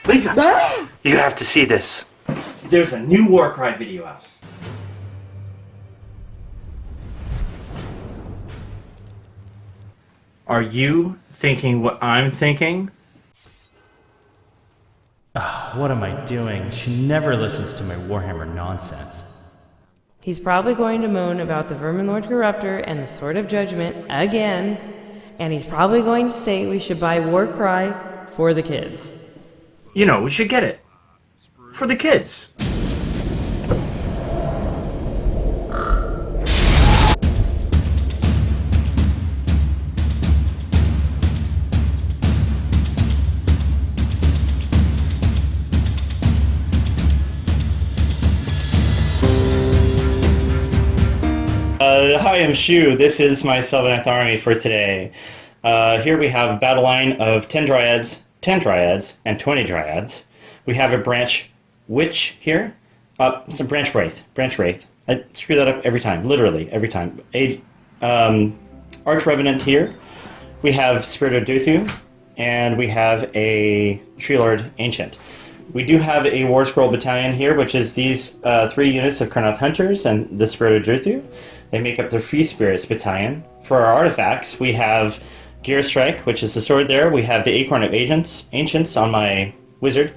Lisa, you have to see this. There's a new Warcry video out. Are you thinking what I'm thinking? What am I doing? She never listens to my Warhammer nonsense. He's probably going to moan about the Vermin Lord Corruptor and the Sword of Judgment again, and he's probably going to say we should buy Warcry for the kids. You know, we should get it. For the kids. Hi, I'm Shu. This is my Sylvaneth army for today. Here we have a battle line of 10 Dryads, and 20 Dryads. We have a branch Witch here. It's a branch Wraith. I screw that up every time, literally every time. A Arch Revenant here. We have Spirit of Duthu, and we have a Tree Lord Ancient. We do have a War Scroll Battalion here, which is these 3 units of Kurnoth Hunters and the Spirit of Duthu. They make up the Free Spirits Battalion. For our artifacts, we have Gear Strike, which is the sword there. We have the Acorn of Ancients on my Wizard.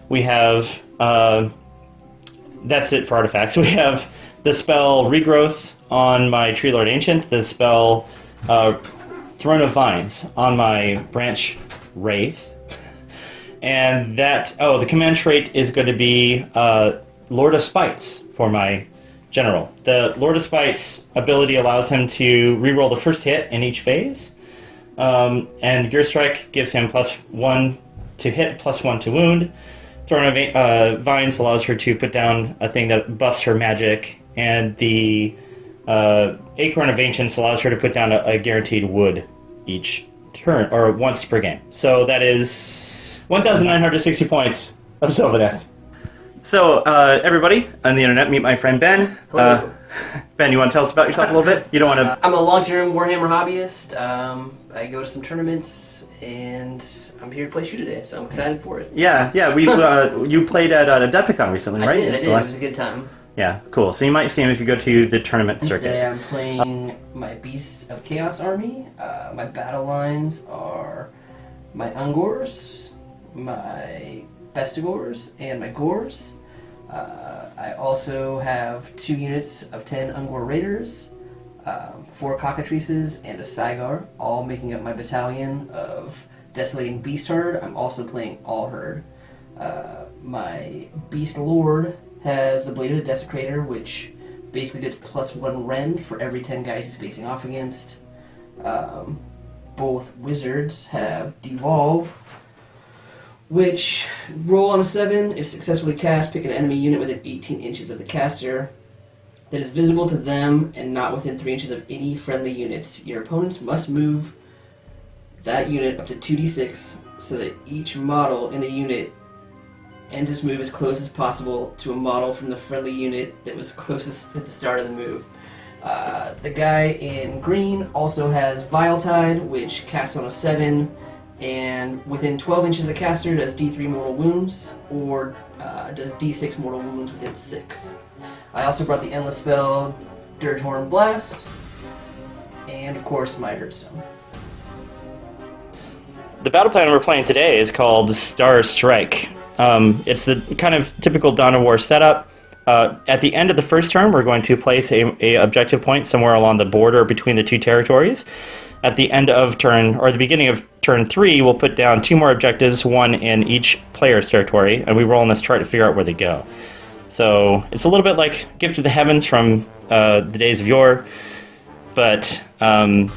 We have, that's it for artifacts. We have the spell Regrowth on my Tree Lord Ancient, the spell Throne of Vines on my Branch Wraith. And that, the command trait is going to be Lord of Spites for my General. The Lord of Spites ability allows him to reroll the first hit in each phase. And Gear Strike gives him +1 to hit, +1 to wound. Throne of Vines allows her to put down a thing that buffs her magic. And the Acorn of Ancients allows her to put down a guaranteed wood each turn, or once per game. So that is 1,960 points of Sylvaneth. So, everybody on the internet, meet my friend Ben. Hello. Ben, you want to tell us about yourself a little bit? You don't want to... I'm a long-term Warhammer hobbyist. I go to some tournaments, and I'm here to play Shu today, so I'm excited for it. Yeah. We you played at Adepticon recently, right? I did. It was a good time. Yeah, cool. So you might see him if you go to the tournament circuit. Today I'm playing my Beasts of Chaos army. My battle lines are my Ungors, my Bestigors, and my Gors. I also have 2 units of 10 Ungor Raiders, 4 Cockatrices, and a Saigar, all making up my battalion of Desolating Beast Herd. I'm also playing All Herd. My Beast Lord has the Blade of the Desecrator, which basically gets +1 rend for every 10 guys he's facing off against. Both wizards have Devolve, which roll on a 7. If successfully cast, pick an enemy unit within 18 inches of the caster that is visible to them and not within 3 inches of any friendly units. Your opponents must move that unit up to 2d6 so that each model in the unit ends its move as close as possible to a model from the friendly unit that was closest at the start of the move. The guy in green also has Viletide, which casts on a 7, and within 12 inches of the caster does D3 mortal wounds, or does D6 mortal wounds within 6. I also brought the endless spell, Dirgehorn Blast, and of course my Herbstone. The battle plan we're playing today is called Star Strike. It's the kind of typical Dawn of War setup. At the end of the first turn, we're going to place a objective point somewhere along the border between the 2 territories. At the end of turn, or the beginning of turn 3, we'll put down 2 more objectives, 1 in each player's territory, and we roll on this chart to figure out where they go. So it's a little bit like Gift of the Heavens from the days of yore, but not.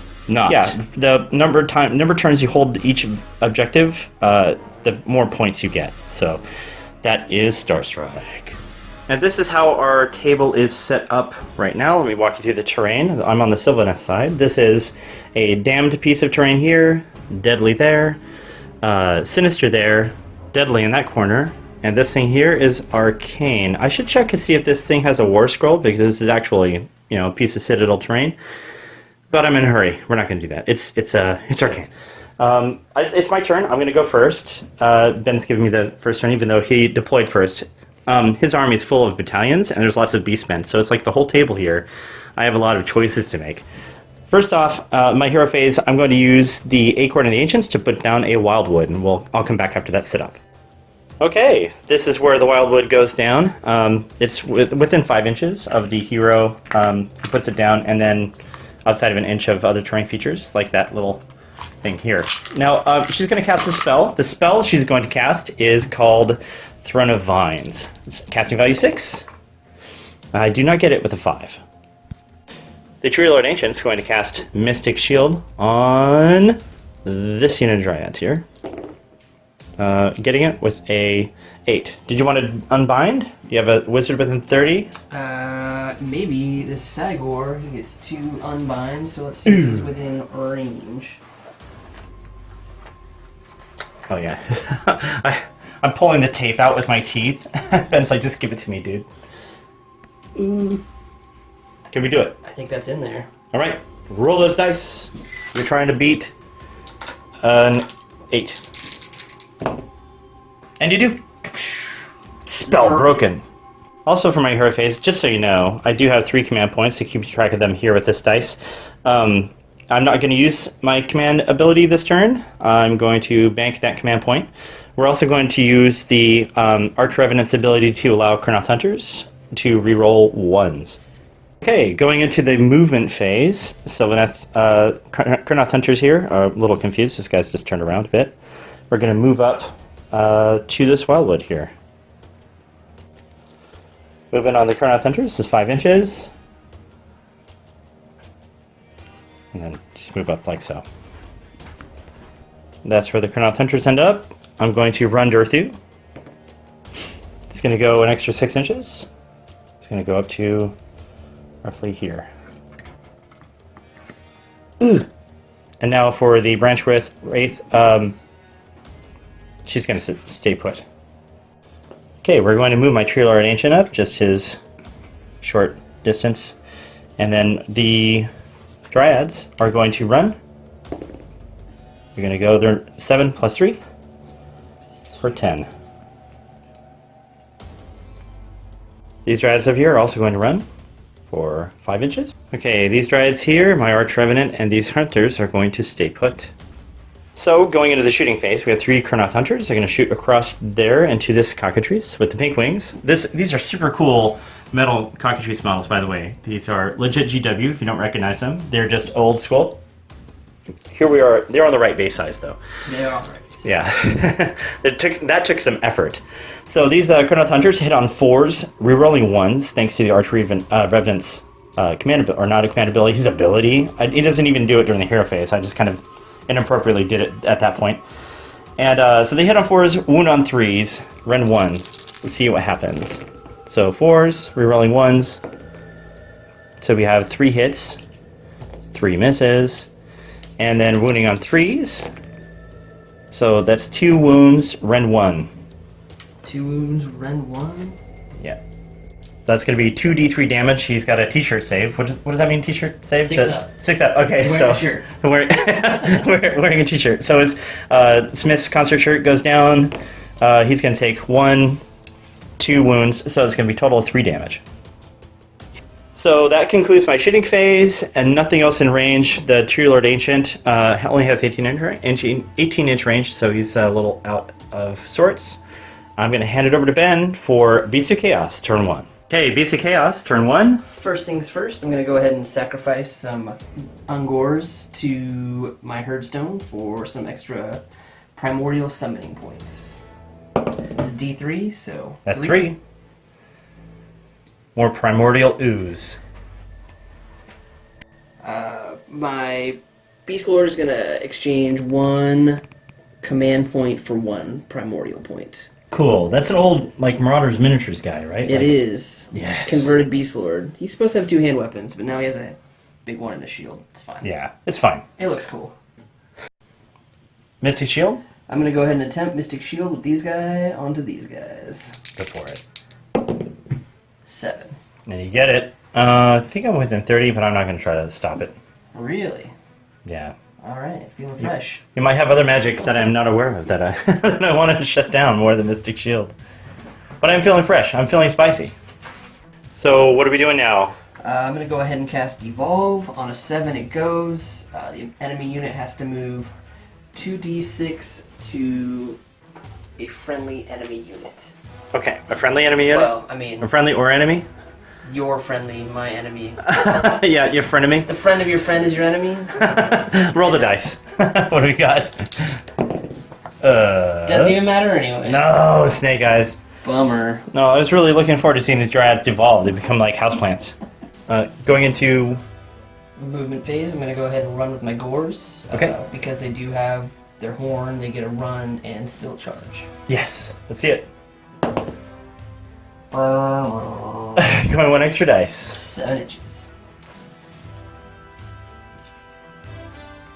Yeah, the number of turns you hold each objective, the more points you get. So that is Star Strike. And this is how our table is set up right now. Let me walk you through the terrain. I'm on the Sylvaneth side. This is a damned piece of terrain here, deadly there, sinister there, deadly in that corner, and this thing here is arcane. I should check and see if this thing has a war scroll, because this is actually, a piece of citadel terrain. But I'm in a hurry. We're not going to do that. It's arcane. It's my turn. I'm going to go first. Ben's giving me the first turn, even though he deployed first. His army is full of battalions, and there's lots of beastmen, so it's like the whole table here. I have a lot of choices to make. First off, my hero phase, I'm going to use the Acorn of the Ancients to put down a Wildwood, and I'll come back after that sit-up. Okay, this is where the Wildwood goes down. It's within 5 inches of the hero, puts it down, and then outside of an inch of other terrain features, like that little thing here. Now, she's going to cast a spell. The spell she's going to cast is called Throne of Vines. It's casting value 6. I do not get it with a 5. The Tree Lord Ancient is going to cast Mystic Shield on this unit of Dryads here. Getting it with a 8. Did you want to unbind? Do you have a wizard within 30? Maybe this Sagor gets 2 unbinds, so let's see if he's within range. Oh yeah. I'm pulling the tape out with my teeth. Ben's like, just give it to me, dude. Can we do it? I think that's in there. All right, roll those dice. You're trying to beat an 8. And you do. Spell broken. Also for my hero phase, just so you know, I do have 3 command points to keep track of them here with this dice. I'm not going to use my command ability this turn. I'm going to bank that command point. We're also going to use the Arch Revenant's ability to allow Kurnoth Hunters to reroll 1s. Okay, going into the movement phase, Sylvaneth, Kurnoth Hunters here are a little confused. This guy's just turned around a bit. We're going to move up to this Wildwood here. Moving on the Kurnoth Hunters, this is 5 inches. And then just move up like so. That's where the Kurnoth Hunters end up. I'm going to run Durthu. It's going to go an extra 6 inches. It's going to go up to roughly here. Ugh. And now for the branch with Wraith, she's going to stay put. Okay, we're going to move my Tree Lord Ancient up, just his short distance. And then the Dryads are going to run. You're going to go there 7 plus 3 for 10. These Dryads over here are also going to run for 5 inches. Okay, these Dryads here, my Arch Revenant, and these Hunters are going to stay put. So, going into the shooting phase, we have 3 Kurnoth Hunters. They're going to shoot across there into this cockatrice with the pink wings. These are super cool metal cockatrice models, by the way. These are legit GW, if you don't recognize them. They're just old school. Here we are. They're on the right base size, though. They are right. Yeah. that took some effort. So these Kurnoth Hunters hit on 4s, rerolling 1s, thanks to the Arch Revenant's command, or not a command ability, his ability. He doesn't even do it during the hero phase. I just kind of inappropriately did it at that point. And so they hit on 4s, wound on 3s, run 1. Let's see what happens. So 4s, rerolling 1s. So we have 3 hits, 3 misses, and then wounding on 3s. So that's 2 wounds, rend 1. 2 wounds, rend 1? Yeah. That's going to be 2d3 damage. He's got a t-shirt save. What does that mean, t-shirt save? 6 up. 6 up, okay. He's wearing a shirt. Wearing a t-shirt. So his Smith's concert shirt goes down. He's going to take 1, 2 wounds. So it's going to be a total of 3 damage. So that concludes my shooting phase, and nothing else in range. The Tree Lord Ancient only has 18-inch range, so he's a little out of sorts. I'm going to hand it over to Ben for Beast of Chaos, turn 1. Okay, Beast of Chaos, turn 1. First things first, I'm going to go ahead and sacrifice some Ungors to my Herdstone for some extra Primordial Summoning points. It's a D3, so... That's 3. More Primordial Ooze. My Beast Lord is going to exchange 1 command point for 1 Primordial point. Cool. That's an old, like, Marauders Miniatures guy, right? It is. Yes. Converted Beast Lord. He's supposed to have 2 hand weapons, but now he has a big one and a shield. It's fine. Yeah, it's fine. It looks cool. Mystic Shield? I'm going to go ahead and attempt Mystic Shield with these guys onto these guys. Go for it. 7. And you get it. I think I'm within 30, but I'm not going to try to stop it. Really? Yeah. Alright, feeling fresh. You might have other magic that I'm not aware of that I that I want to shut down more than Mystic Shield. But I'm feeling fresh. I'm feeling spicy. So what are we doing now? I'm going to go ahead and cast Evolve. On a 7 it goes. The enemy unit has to move 2d6 to a friendly enemy unit. Okay, a friendly enemy unit? Well, I mean, A friendly or enemy? your friendly, my enemy. Yeah, your frenemy. The friend of your friend is your enemy? Roll the dice. What do we got? Doesn't even matter anyway. No, snake eyes. Bummer. No, I was really looking forward to seeing these dryads devolve. They become like houseplants. Going into... Movement phase, I'm going to go ahead and run with my Gores. Okay. Because they do have their horn, they get a run and still charge. Yes, let's see it. Going 1 extra dice. 7 inches.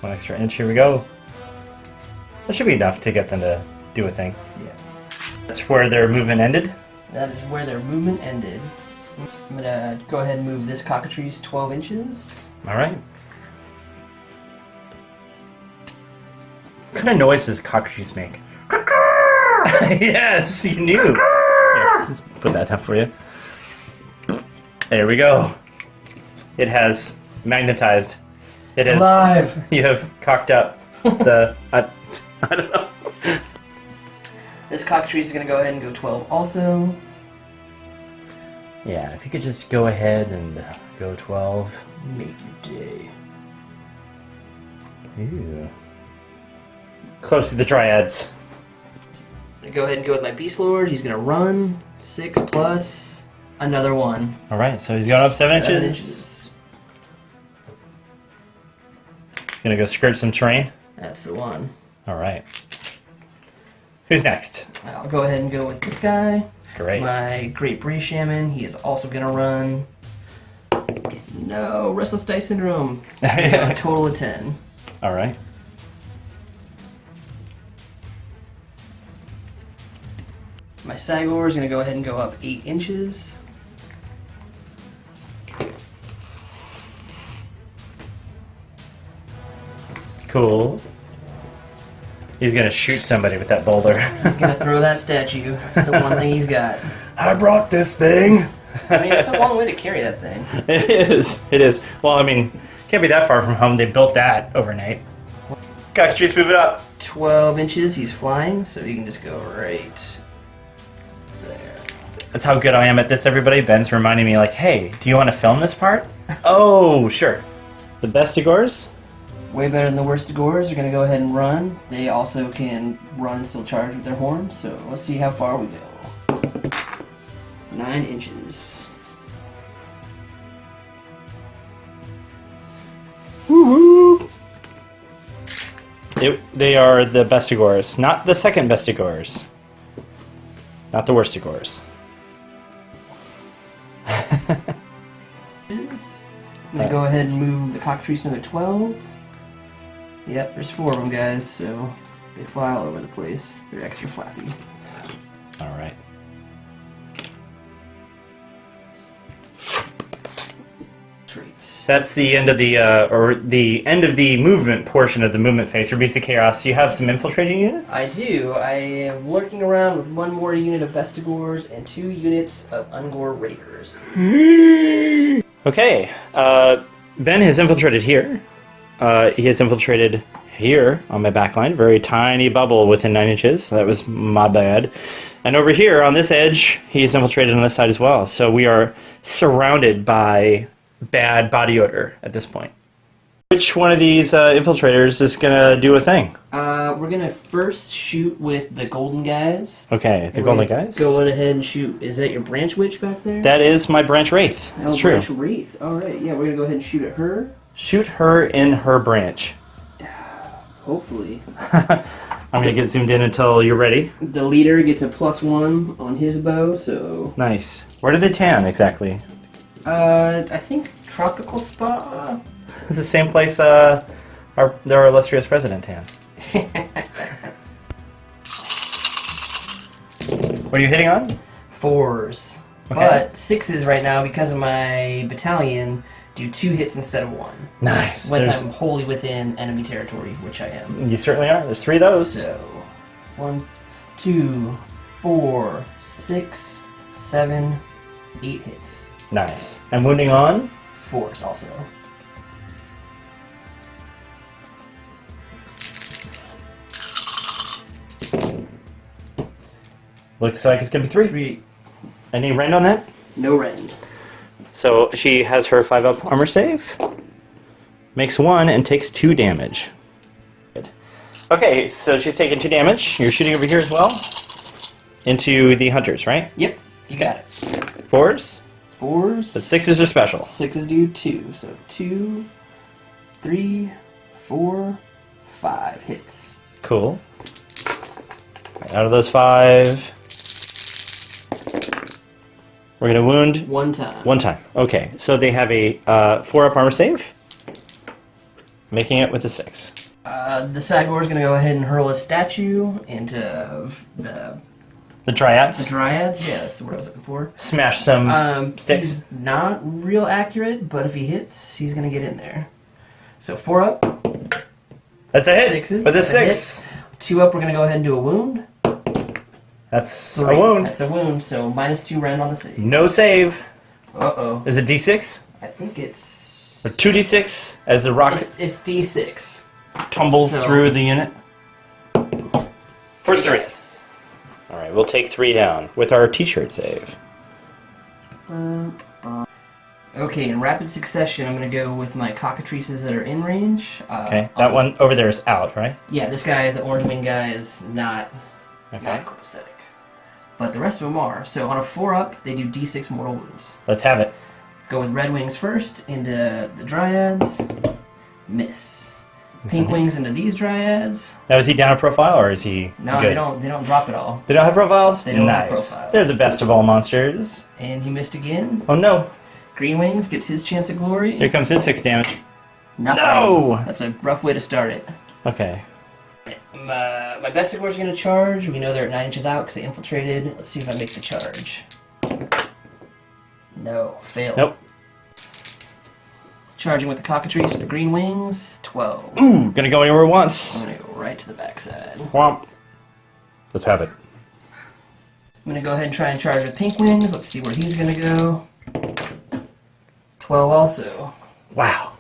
1 extra inch, here we go. That should be enough to get them to do a thing. Yeah. That's where their movement ended? That is where their movement ended. I'm going to go ahead and move this cockatrice 12 inches. Alright. What kind of noise does cockatrice make? Yes, you knew. Here, let's put that down for you. There we go. It has magnetized. It is. Alive! You have cocked up the... I don't know. This cockatrice is going to go ahead and go 12 also. Yeah, if you could just go ahead and go 12. Make your day. Ew. Close to the dryads. I'm going to go ahead and go with my Beast Lord. He's going to run 6 plus another 1. Alright, so he's going up 7 7 inches. He's gonna go skirt some terrain. That's the one. Alright. Who's next? I'll go ahead and go with this guy. Great. My Great Bray Shaman. He is also going to run. No, Restless Dice Syndrome. A total of 10. Alright. My Sagor is going to go ahead and go up 8 inches. Cool. He's gonna shoot somebody with that boulder. He's going to throw that statue. That's the one thing he's got. I brought this thing! I mean, it's a long way to carry that thing. It is. It is. Well, I mean, can't be that far from home. They built that overnight. Cockatrice, move it up. 12 inches, he's flying, so he can just go right there. That's how good I am at this, everybody. Ben's reminding me, like, hey, do you want to film this part? Oh, sure. The Bestigors? Way better than the Worstigors. They're going to go ahead and run. They also can run and still charge with their horns, so let's see how far we go. 9 inches. Woohoo! They are the Bestigors, not the second Bestigors. Not the Worstigors. I'm going to go ahead and move the cockatrice another 12. Yep, there's 4 of them, guys, so they fly all over the place. They're extra flappy. Alright. Traits. That's the end of the, or the end of the movement portion of the movement phase for Beast of Chaos. You have some infiltrating units? I do. I am lurking around with 1 more unit of Bestigors and 2 units of Ungor Raiders. Okay, Ben has infiltrated here. He has infiltrated here on my backline. Very tiny bubble within 9 inches. That was my bad. And over here on this edge, he's infiltrated on this side as well. So we are surrounded by bad body odor at this point. Which one of these infiltrators is going to do a thing? We're going to first shoot with the golden guys. Okay, the golden guys? Go ahead and shoot. Is that your branch witch back there? That is my branch wraith. That's true. Branch wraith. Alright, yeah, we're going to go ahead and shoot at her. Shoot her in her branch. Hopefully. I'm going to get zoomed in until you're ready. The leader gets a +1 on his bow, so... Nice. Where do they tan exactly? I think Tropical Spa? The same place their illustrious president tan. What are you hitting on? 4s. Okay. But 6s right now because of my battalion. do 2 hits instead of 1. Nice. When I'm wholly within enemy territory, which I am. You certainly are. There's 3 of those. So, 1, 2, 4, 6, 7, 8 hits. Nice. And wounding on? Force also. Looks like it's going to be 3. 3. Any rend on that? No rend. So she has her 5-up armor save. Makes 1 and takes 2 damage. Good. Okay, so she's taking 2 damage. You're shooting over here as well? Into the hunters, right? Yep, you got it. 4s? 4s. But 6s are special. 6s do 2. So 2, 3, 4, 5 hits. Cool. Right, out of those 5, we're going to wound 1 time. 1 time. Okay, so they have a 4-up armor save, making it with a 6. The Sagor is going to go ahead and hurl a statue into The Dryads. the Dryads. Yeah, that's the word I was looking for. Smash some sticks. He's not real accurate, but if he hits, he's going to get in there. So 4 up, That's a hit. 6s. With a that's 6. hit. 2 up, we're going to go ahead and do a wound. That's 3. a wound. That's a wound, so -2 rend on the save. No save. Uh-oh. Is it D6? I think it's... Or 2D6 as the rock It's D6. tumbles so- through the unit? For 3. Yes. Alright, we'll take 3 down with our t-shirt save. Okay, in rapid succession, I'm going to go with my cockatrices that are in range. Okay, that one over there is out, right? Yeah, this guy, the orange wing guy, is not Okay. copacetic. But the rest of them are. So on a 4-up, they do D6 mortal wounds. Let's have it. Go with red wings first into the dryads. Miss. Pink wings into these dryads. Now, is he down a profile or is he No, good? they don't drop at all. They don't have profiles? They don't have Nice. profiles. They're the best of all monsters. And he missed again. Oh no. Green wings gets his chance of glory. Here comes his 6 damage. Nothing. No! That's a rough way to start it. Okay. My Bestigors are going to charge. We know they're at 9 inches out because they infiltrated. Let's see if I make the charge. No, failed. Nope. Charging with the cockatrice with the green wings. 12. Ooh, gonna go anywhere once. I'm going to go right to the backside. Womp. Let's have it. I'm going to go ahead and try and charge with pink wings. Let's see where he's going to go. 12 also. Wow.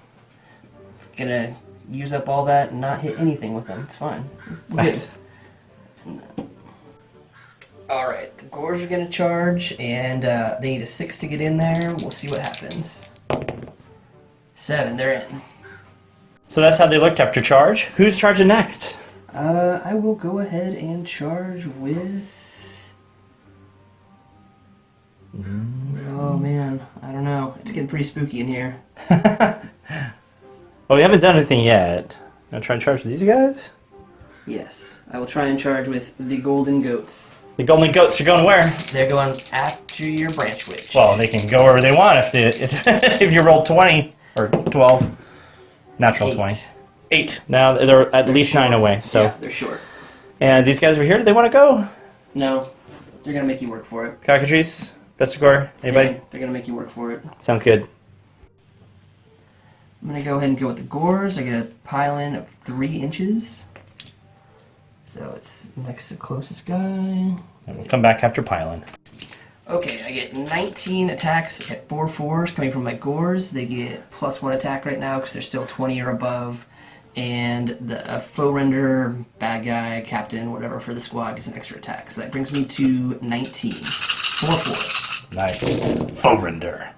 Gonna use up all that and not hit anything with them. It's fine. We're Nice. good. Alright, the Gores are gonna charge, and they need a 6 to get in there. We'll see what happens. 7, they're in. So that's how they looked after charge. Who's charging next? I will go ahead and charge with... Oh man, I don't know. It's getting pretty spooky in here. Well, we haven't done anything yet. Gonna try and charge with these guys? Yes, I will try and charge with the Golden Goats. The golden goats are going where? They're going after your Branch Witch. Well, they can go wherever they want if you roll 20 or 12. Natural 8. 20. 8. Now they're at least 9 away. So, Yeah, they're short. and these guys over here, do they want to go? No, they're gonna make you work for it. Cockatrice, Bestigor, anybody? Same. They're gonna make you work for it. Sounds good. I'm gonna go ahead and go with the Gores. I get a pile-in of 3 inches. So it's next to the closest guy. And we'll come back after piling. Okay, I get 19 attacks at 4/4s coming from my Gores. They get +1 attack right now because they're still 20 or above. And the foe render, bad guy, captain, whatever for the squad gets an extra attack. So that brings me to 19. 4/4. Nice. Foe render.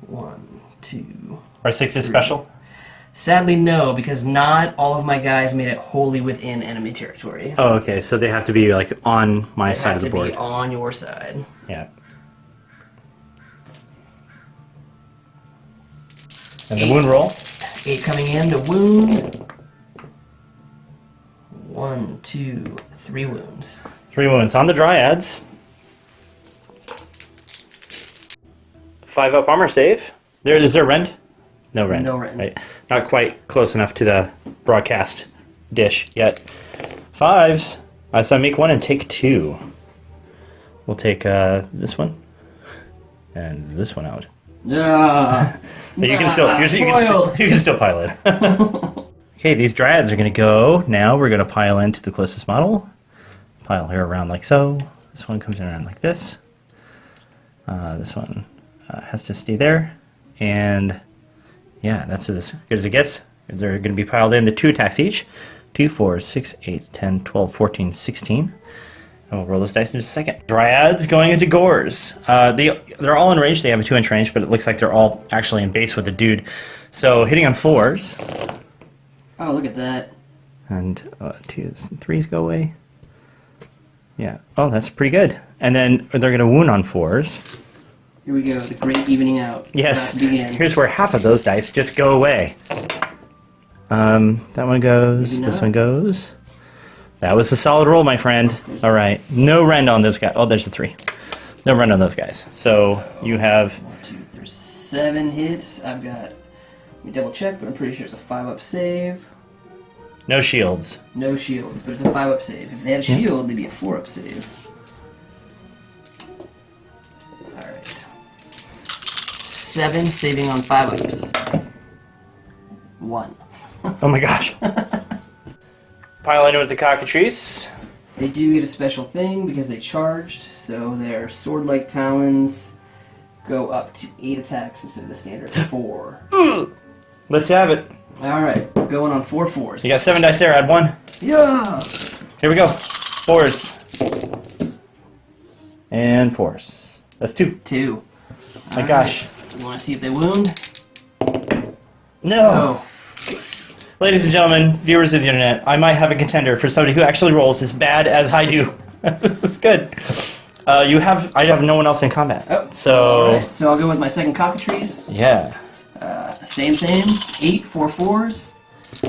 1, 2. Our 6 is special? Sadly, no, because not all of my guys made it wholly within enemy territory. Oh, okay. So they have to be like on my They side have of the to board. be on your side. Yeah. And the wound roll. 8 coming in. The wound. 1, 2, 3 wounds. 3 wounds on the Dryads. 5-up armor save. Is there rend? No rend. No rend. Right. Not quite close enough to the broadcast dish yet. 5s. So I make 1 and take 2. We'll take this one and this one out. Yeah. But you can still Foiled. you can still pile in. Okay, these dryads are going to go. Now we're going to pile into the closest model. Pile her around like so. This one comes around like this. This one has to stay there. And yeah, that's as good as it gets. They're going to be piled in the 2 attacks each. 2, 4, 6, 8, 10, 12, 14, 16. And we'll roll those dice in just a second. Dryads going into Gores. They're all in range. They have a 2-inch range, but it looks like they're all actually in base with the dude. So hitting on 4s. Oh, look at that. And 2s and 3s go away. Yeah. Oh, that's pretty good. And then they're going to wound on 4s. Here we go. The great evening out. Yes. About to begin. Here's where half of those dice just go away. That one goes. Maybe This not. one goes. That was a solid roll, my friend. All right. No rend on those guys. Oh, there's a 3. No rend on those guys. So you have. 1, 2, there's 7 hits. I've got. Let me double check, but I'm pretty sure it's a 5-up save. No shields. No shields, but it's a 5-up save. If they had a shield, they'd be a 4-up save. Alright. 7 saving on 5-ups. 1. Oh my gosh. Pile in with the cockatrice. They do get a special thing because they charged, so their sword-like talons go up to 8 attacks instead of the standard 4. Let's have it. Alright, going on 4 4s. You got 7 dice there. Add 1. Yeah! Here we go. 4s. And 4s. That's 2. 2. My gosh. You want to see if they wound? No. Oh. Ladies and gentlemen, viewers of the internet, I might have a contender for somebody who actually rolls as bad as I do. This is good. I have no one else in combat. Oh, so alright, so I'll go with my second cockatrice. yeah. Same. 8 4 4s.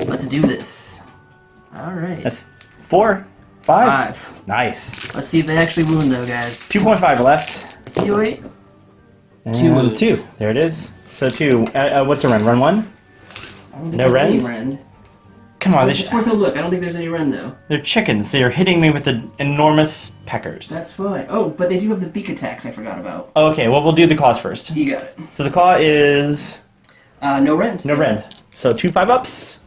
Let's do this. Alright. That's 4, 5. 5. Nice. Let's see if they actually wound though, guys. 2.5 left. You wait. And 2 wounds. 2. There it is. So 2. What's the run? Run 1? I don't think No there's any rend? rend. Come on, It's worth a look. I don't think there's any rend though. they're chickens. They're hitting me with the enormous peckers. That's fine. Oh, but they do have the beak attacks I forgot about. Okay, well we'll do the claws first. You got it. So the claw is No rend. no rend. So 2 5-ups.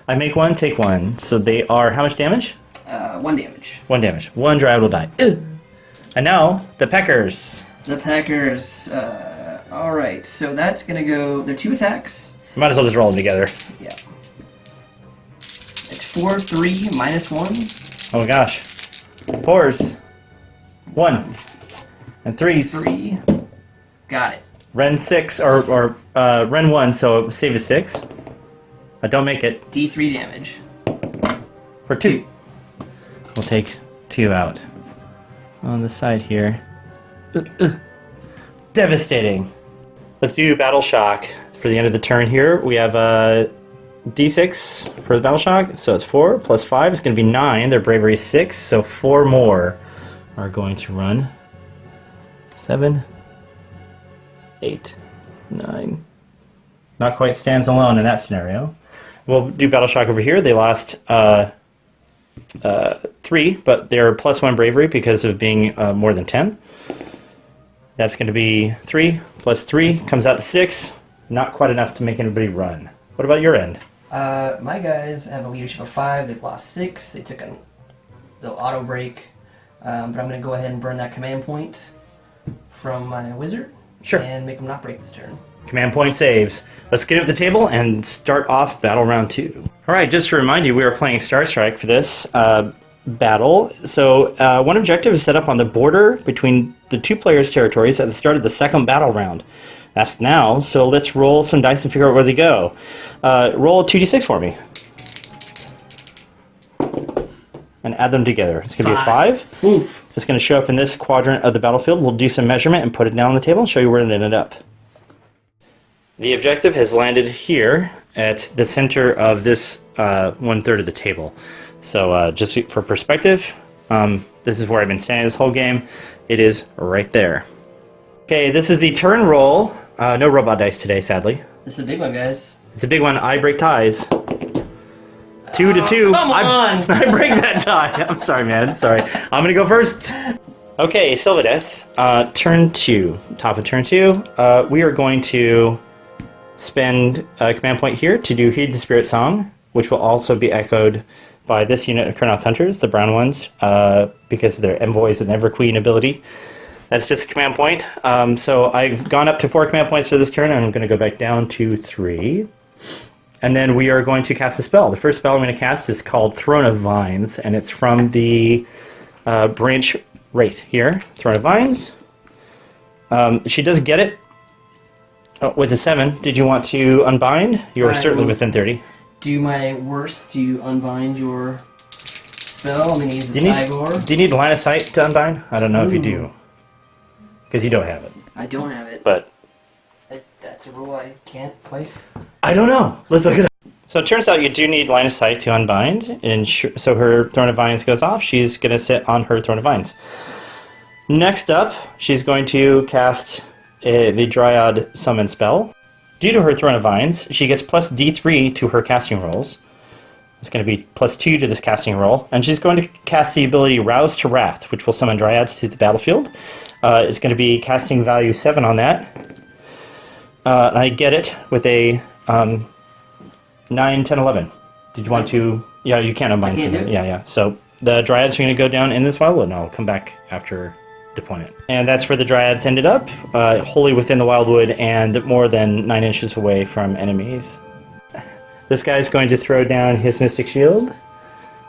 I make 1, take 1. So they are how much damage? 1 damage. 1 damage. 1 dryad will die. And now the peckers. The Packers. Alright, so that's gonna go. They're 2 attacks. Might as well just roll them together. Yeah. It's 4 3 minus 1. Oh my gosh. 4s. 1. And 3s. 3. Got it. Ren 6 or Ren 1, so save is 6. Don't make it. D3 damage. For 2. We'll take 2 out. On the side here. Devastating. Let's do Battle Shock for the end of the turn here. We have D6 for the Battle Shock, so it's 4 plus 5 is going to be 9. Their bravery is 6, so 4 more are going to run. 7, 8, 9. Not quite stands alone in that scenario. We'll do Battle Shock over here. They lost 3, but they're plus 1 bravery because of being more than 10. That's going to be 3 plus 3 comes out to 6. Not quite enough to make anybody run. What about your end? My guys have a leadership of 5. They've lost 6. They took they'll auto break. But I'm going to go ahead and burn that command point from my wizard. Sure. And make them not break this turn. Command point saves. Let's get up the table and start off battle round 2. All right, just to remind you, we are playing Star Strike for this battle. So one objective is set up on the border between the 2 players' territories at the start of the second battle round. That's now, so let's roll some dice and figure out where they go. Roll 2d6 for me. And add them together. It's going to be a 5. Oof. It's going to show up in this quadrant of the battlefield. We'll do some measurement and put it down on the table and show you where it ended up. The objective has landed here at the center of this 1/3 of the table. So just for perspective, this is where I've been standing this whole game. It is right there. Okay, this is the turn roll. No robot dice today, sadly. This is a big one, guys. It's a big one. I break ties. 2 to 2. Come on! I break that tie. I'm sorry, man. Sorry. I'm going to go first. Okay, Sylvaneth, turn 2. Top of turn 2, we are going to spend a command point here to do Heed the Spirit Song, which will also be echoed by this unit of Kurnoth's Hunters, the brown ones, because of their Envoys and Everqueen ability. That's just a command point. So I've gone up to 4 command points for this turn, and I'm going to go back down to 3. And then we are going to cast a spell. The first spell I'm going to cast is called Throne of Vines, and it's from the branch right here, Throne of Vines. She does get it with a 7. Did you want to unbind? You are certainly within 30. Do my worst to unbind your spell. I'm going to use the Sigmar. Do you need line of sight to unbind? I don't know if you do. Because you don't have it. I don't have it. But that's a rule I can't fight. I don't know. Let's look at that. So it turns out you do need line of sight to unbind, and so her Throne of Vines goes off. She's going to sit on her Throne of Vines. Next up, she's going to cast the Dryad Summon spell. Due to her Throne of Vines, she gets plus D3 to her casting rolls. It's going to be plus 2 to this casting roll, and she's going to cast the ability Rouse to Wrath, which will summon Dryads to the battlefield. It's going to be casting value 7 on that. I get it with a 9, 10, 11. Did you want to... Yeah, you can't unbind from it. Yeah. So the Dryads are going to go down in this wildwood, and I'll come back after deployment. And that's where the Dryads ended up, wholly within the wildwood and more than 9 inches away from enemies. This guy's going to throw down his Mystic Shield.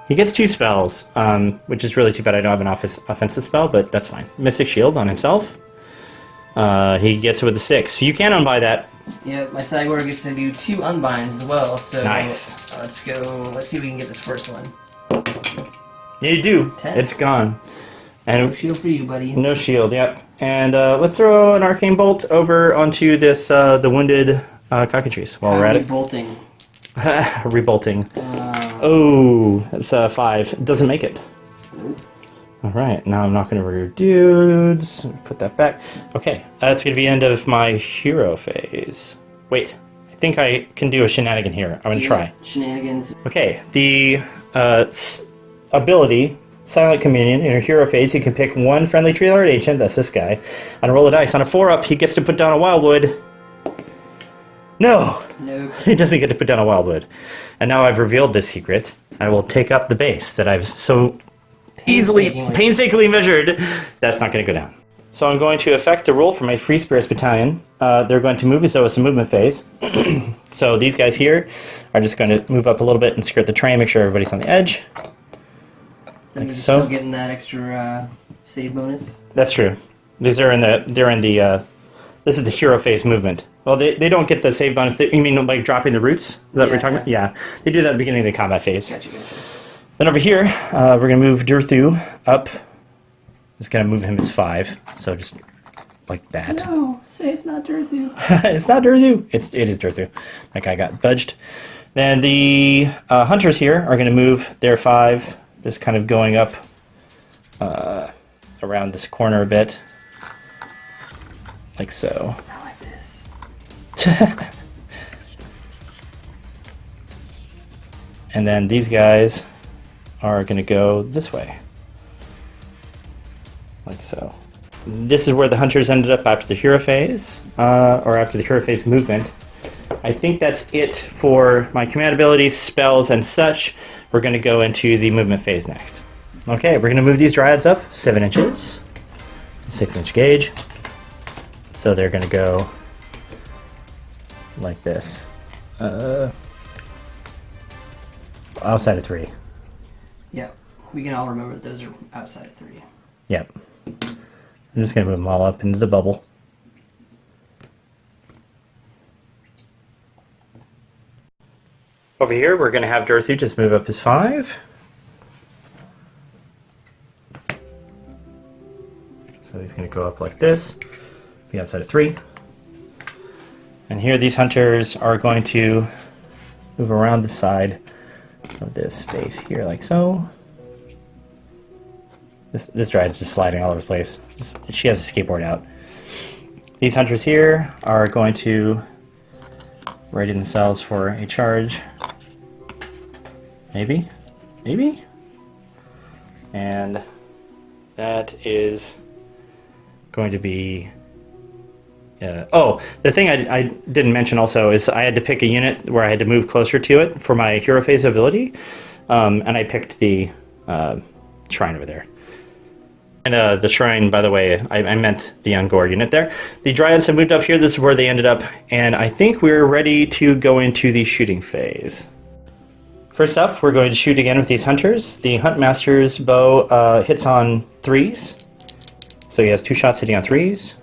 He gets 2 spells, which is really too bad I don't have an offensive spell, but that's fine. Mystic Shield on himself. He gets it with a 6. You can unbind that. Yeah, my Sigmar gets to do 2 unbinds as well, so nice. Let's go. Let's see if we can get this first one. Yeah, you do. 10. It's gone. And no shield for you, buddy. No shield, yep. And let's throw an Arcane Bolt over onto this the wounded cockatrice while we're at it. Rebolting. Rebolting. Oh, that's a 5. Doesn't make it. Nope. Alright, now I'm knocking over your dudes. Put that back. Okay, that's going to be the end of my hero phase. Wait, I think I can do a shenanigan here. I'm going to try. Shenanigans. Okay, the ability, Silent Communion, in your hero phase, you can pick 1 friendly tree lord ancient, that's this guy, and roll a dice. On a 4-up, he gets to put down a wildwood. No! Nope. He doesn't get to put down a wildwood. And now I've revealed this secret. I will take up the base that I've so painstakingly measured. That's not going to go down. So I'm going to affect the rule for my Free Spirits Battalion. They're going to move as though it's a movement phase. So these guys here are just going to move up a little bit and skirt the train, make sure everybody's on the edge. So you're still getting that extra save bonus? That's true. These are this is the hero phase movement. Well, they don't get the save bonus. You mean like dropping the roots that we're talking about? Yeah. They do that at the beginning of the combat phase. Gotcha. Then over here, we're going to move Durthu up. Just going to move him as 5. So just like that. No, say it's not Durthu. It's not Durthu. It is Durthu. That guy got budged. Then the hunters here are going to move their 5, just kind of going up around this corner a bit. Like so. I like this. And then these guys are going to go this way. Like so. This is where the hunters ended up after the hero phase, or after the hero phase movement. I think that's it for my command abilities, spells, and such. We're going to go into the movement phase next. Okay, we're going to move these Dryads up 7 inches. 6-inch gauge. So they're going to go like this. Outside of 3. Yep. We can all remember that those are outside of 3. Yep. I'm just going to move them all up into the bubble. Over here, we're going to have Dorothy just move up his 5. So he's going to go up like this, be outside of 3. And here these hunters are going to move around the side of this space here, like so. This Dryad's just sliding all over the place. She has a skateboard out. These hunters here are going to ready themselves for a charge. Maybe? And that is going to be... oh, the thing I didn't mention also is I had to pick a unit where I had to move closer to it for my hero phase ability, and I picked the shrine over there. And the shrine, by the way, I meant the Ungor unit there. The Dryads have moved up here. This is where they ended up, and I think we're ready to go into the shooting phase. First up, we're going to shoot again with these Hunters. The Huntmaster's bow hits on 3s, so he has 2 shots hitting on 3s.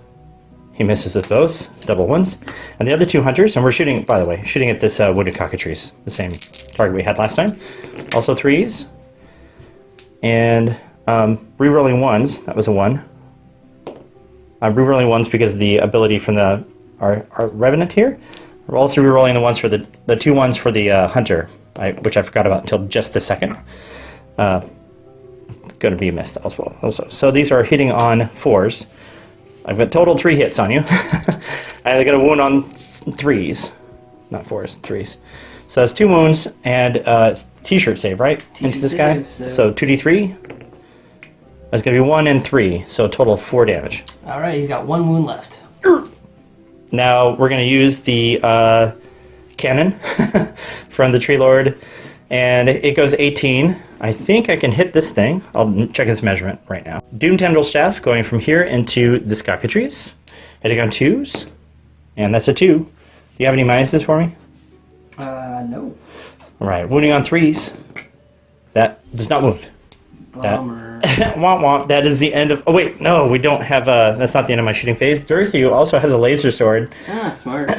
He misses with both, double 1s. And the other 2 Hunters, and we're shooting, by the way, shooting at this wooded cockatrice, the same target we had last time. Also 3s. And rerolling 1s, that was a 1. Rerolling 1s because of the ability from our Revenant here. We're also rerolling the ones for the 2 1s for the Hunter, which I forgot about until just the second. Going to be missed as well. Also. So these are hitting on 4s. I've got total 3 hits on you. I got a wound on 3s. Not 4s, 3s. So that's 2 wounds and t-shirt save, right? Into this guy. So 2d3. That's going to be 1 and 3. So a total of 4 damage. Alright, he's got 1 wound left. Now we're going to use the cannon from the Tree Lord. And it goes 18. I think I can hit this thing. I'll check its measurement right now. Doom Tendril Staff going from here into the cockatrice. Hitting on 2s. And that's a 2. Do you have any minuses for me? No. Alright, wounding on 3s. That does not wound. Bummer. Womp womp. That is the end of... Oh wait, no, we don't have a... That's not the end of my shooting phase. Durthu also has a laser sword. Ah, smart.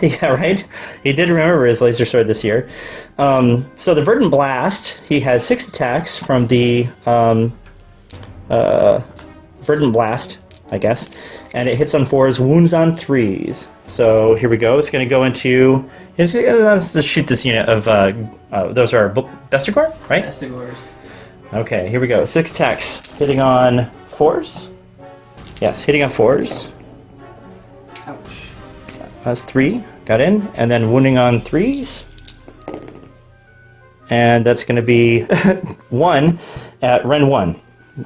Yeah, right? He did remember his laser sword this year. So the Verdant Blast, he has 6 attacks from the Verdant Blast, I guess. And it hits on 4s, wounds on 3s. So here we go. It's going to go into... Let's shoot this unit of... those are Bestigor, right? Bestigors. Okay, here we go. 6 attacks. Hitting on 4s. Yes, hitting on 4s. Ouch. That's 3. Got in. And then wounding on 3s. And that's going to be 1 at Ren 1. Do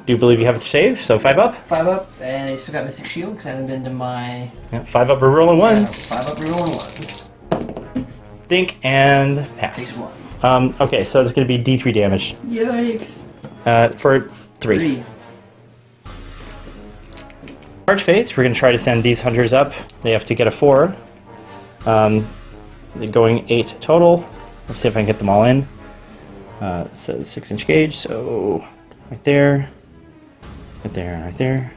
you believe you have it saved? So 5 up? 5 up, and he still got Mystic Shield because hasn't been to my... Yeah, 5 up, rerolling 1s. 5 up, rerolling 1s. Dink and pass. Takes 1. Okay, so it's going to be D3 damage. Yikes. For 3. Charge phase, we're going to try to send these Hunters up. They have to get a 4. They're going 8 total. Let's see if I can get them all in. It says 6-inch gauge, so right there, right there, right there.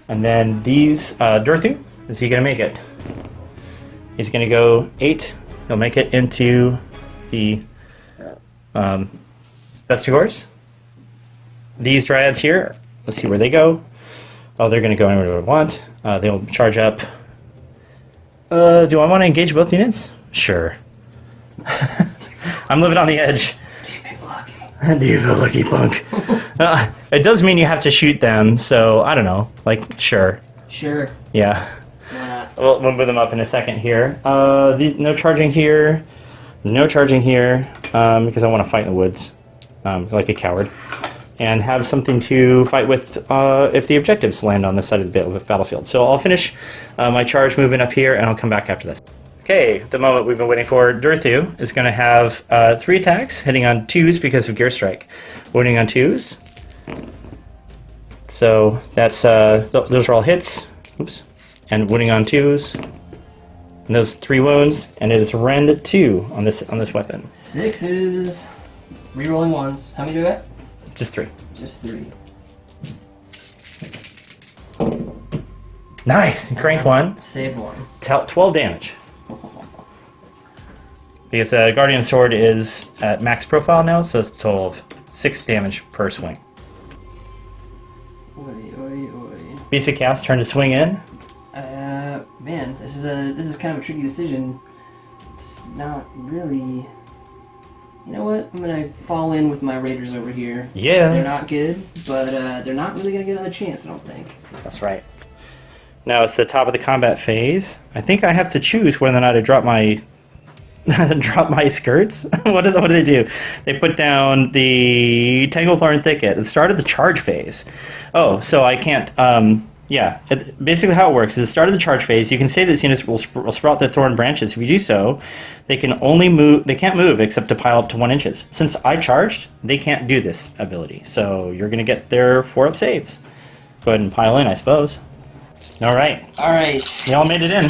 And then these, Durthu, is he going to make it? He's going to go 8. He'll make it into the Bestigors. These Dryads here, let's see where they go. Oh, they're going to go anywhere I want. They'll charge up. Do I want to engage both units? Sure. I'm living on the edge. Do you feel lucky? Do you feel lucky, punk? It does mean you have to shoot them, so I don't know. Like, sure. Sure. Yeah. Why not? We'll move them up in a second here. These no charging here. No charging here, because I want to fight in the woods, like a coward. And have something to fight with if the objectives land on this side of the battlefield. So I'll finish my charge movement up here, and I'll come back after this. Okay, the moment we've been waiting for. Durthu is going to have 3 attacks, hitting on 2s because of Gear Strike. Wounding on 2s. So that's those are all hits. Oops. And wounding on 2s. And those 3 wounds, and it is rend 2 on this weapon. 6s. Rerolling 1s. How many do I got? Just 3. Just 3. Nice! Cranked 1. Save 1. 12 damage. Because Guardian Sword is at max profile now, so it's a total of 6 damage per swing. Oi, oi, oi. Beast of Chaos turn to swing in. Man, this is kind of a tricky decision. It's not really... You know what? I'm gonna fall in with my Raiders over here. Yeah. They're not good, but they're not really gonna get another chance, I don't think. That's right. Now it's the top of the combat phase. I think I have to choose whether or not I drop my Drop my skirts? What do they do? They put down the Tanglethorn Thicket. It started the charge phase. Oh, so I can't... yeah, it's basically how it works is at the start of the charge phase, you can say that units will sprout their thorn branches. If you do so, they can only move... They can't move except to pile up to 1 inches. Since I charged, they can't do this ability. So you're going to get their 4-up saves. Go ahead and pile in, I suppose. All right. All right. You all made it in.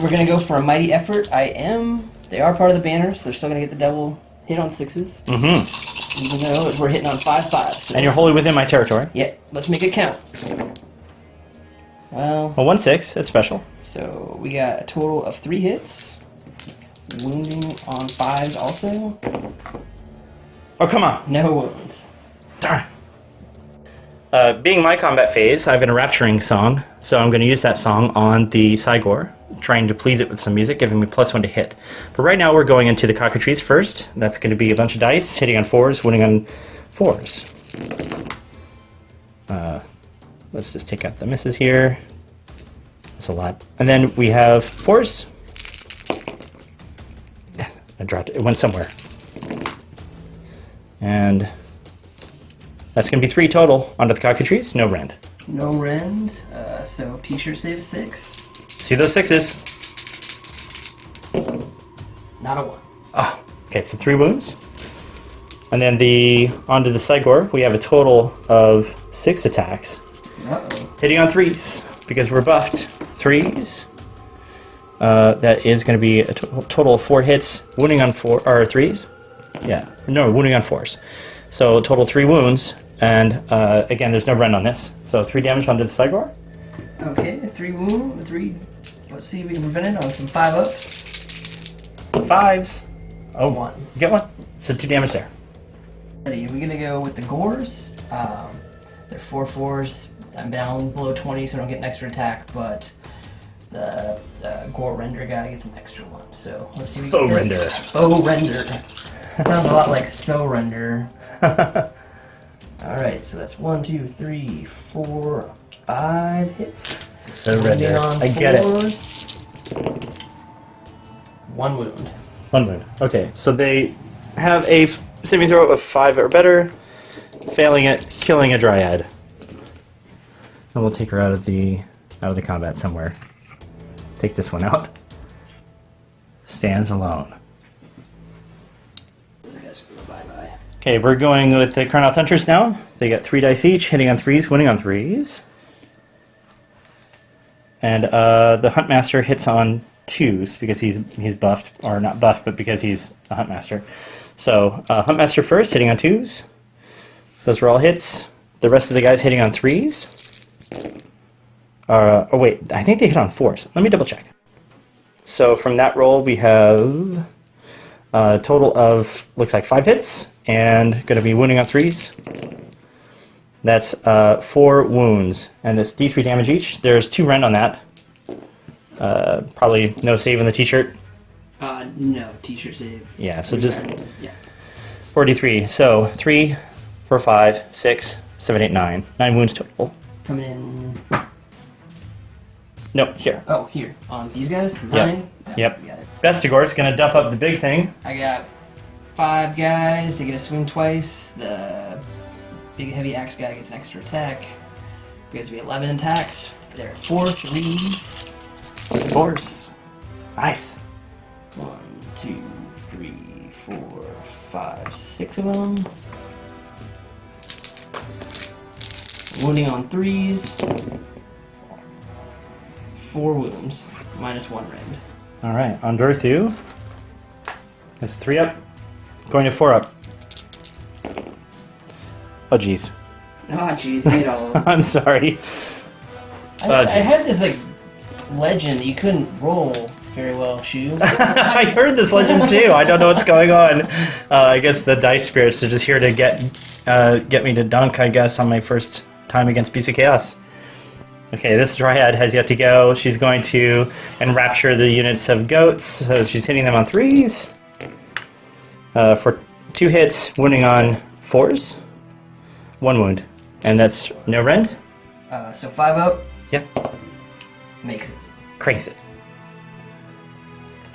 We're going to go for a mighty effort. They are part of the banner, so they're still going to get the double hit on 6s. Mm-hmm. Even though we're hitting on 5/5s. So And you're wholly within my territory. Yeah, let's make it count. Well, 1/6. That's special. so we got a total of 3 hits. Wounding on 5s also. Oh, come on. No wounds. Darn. Being my combat phase, I have an enrapturing song, so I'm going to use that song on the Sigmar, trying to please it with some music, giving me +1 to hit. But right now we're going into the cockatrice first. That's going to be a bunch of dice, hitting on 4s, winning on 4s. Let's just take out the misses here. That's a lot. And then we have 4s. I dropped it. It went somewhere. And that's going to be 3 total onto the cockatrice. No rend. No rend. So t-shirt save 6. See those 6s? Not a 1. Oh, okay, so 3 wounds. And then onto the Sigmar, we have a total of 6 attacks. Uh-oh. Hitting on 3s, because we're buffed. 3s. That is going to be a total of 4 hits. Wounding on 3s? Yeah, no, wounding on 4s. So total 3 wounds, and again, there's no rend on this. So 3 damage onto the Sigmar. Okay, 3 wound, 3. Let's see if we can prevent it on some 5-ups. 5s. Oh, 1. You get 1. So 2 damage there. We're gonna go with the gores. They're 4/4s. I'm down below 20, so I don't get an extra attack, but the gore render guy gets an extra 1. So let's see. Faux render. Faux render. Sounds a lot like so render. Alright, so that's 1, 2, 3, 4, 5 hits. Surrender. On I get it. 1 wound. 1 wound. Okay, so they have a saving throw of 5 or better, failing it, killing a dryad. And we'll take her out of the combat somewhere. Take this one out. Stands alone. Bye-bye. Okay, we're going with the Carnoth Hunters now. They got 3 dice each, hitting on 3s, winning on 3s. And the Huntmaster hits on 2s because he's buffed, or not buffed, but because he's a Huntmaster. So Huntmaster first, hitting on 2s. Those were all hits. The rest of the guys hitting on 3s. Oh wait, I think they hit on 4s. Let me double check. So from that roll, we have a total of, looks like 5 hits, and going to be wounding on 3s. That's 4 wounds, and that's D3 damage each. There's 2 rend on that. Probably no save on the t-shirt. No, t-shirt save. Yeah, so just Yeah. 4d3. So 3, 4, 5, 6, 7, 8, 9. 9 wounds total. Coming in. No, here. Oh, here. On these guys? 9? Yep. Got it. Bestigor's gonna duff up the big thing. I got 5 guys. They get a swing twice. The big heavy axe guy gets an extra attack. Because we have 11 attacks. There are 4 3s. Of course. Nice. 1, 2, 3, 4, 5, 6 of them. Wounding on 3s. 4 wounds. Minus 1 rend. All right, on Dorthu. That's 3 up. Going to 4 up. Oh, jeez. Oh, jeez, you hate all of them. I'm sorry. I had this, like, legend that you couldn't roll very well, Shu. I heard this legend too. I don't know what's going on. I guess the dice spirits are just here to get me to dunk, I guess, on my first time against Beast of Chaos. Okay, this Dryad has yet to go. She's going to enrapture the units of goats, so she's hitting them on 3s. For 2 hits, wounding on 4s. 1 wound. And that's no rend? So 5 up. Yep. Makes it. Cranks it.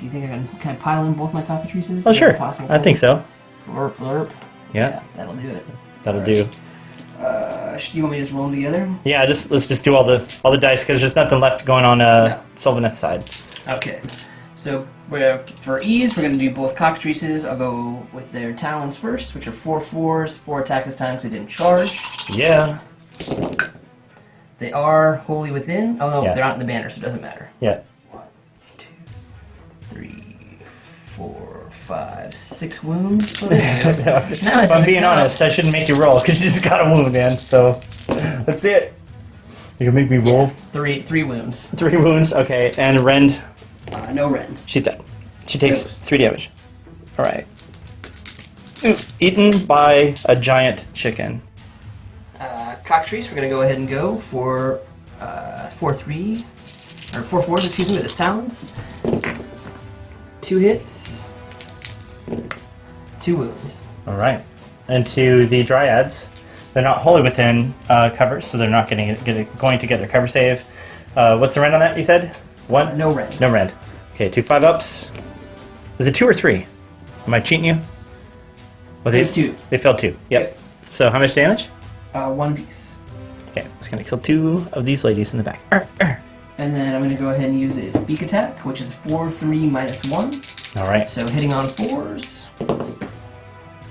Do you think can I pile in both my cockatrices? Oh, Is that sure. a possible I think thing? so. Blurp, blurp. Yeah. That'll do it. That'll All do. right. Do you want me to just roll them together? Yeah, let's just do all the dice because there's nothing left going on Sylvaneth's side. Okay. So for ease, we're going to do both cockatrices. I'll go with their talons first, which are 4 4s, 4 attacks this time because they didn't charge. Yeah. They are wholly within. Oh no, Yeah. they're not in the banner, so it doesn't matter. Yeah. 1, 2, 3, 4, 5, 6 wounds. What is it? If I'm being honest, I shouldn't make you roll because you just got a wound, man. So that's it. You can make me roll. Yeah, 3 wounds. 3 wounds. Okay, and Rend. No rend. She's dead. She takes Oops. 3 damage. All right. Ooh, eaten by a giant chicken. Cockatrice, we're going to go ahead and go for 4 3 or 4 4s, excuse me, with his talons. 2 hits, 2 wounds. All right. And to the dryads, they're not wholly within cover, so they're not going to get their cover save. What's the rend on that? You said 1. No rend. No rend. Okay, 2 5-ups. Is it 2 or 3? Am I cheating you? Well, It's 2. They failed 2. Yep. So how much damage? 1 piece. Okay, it's gonna kill 2 of these ladies in the back. And then I'm going to go ahead and use its beak attack, which is 4 3 minus 1. All right. So hitting on 4s,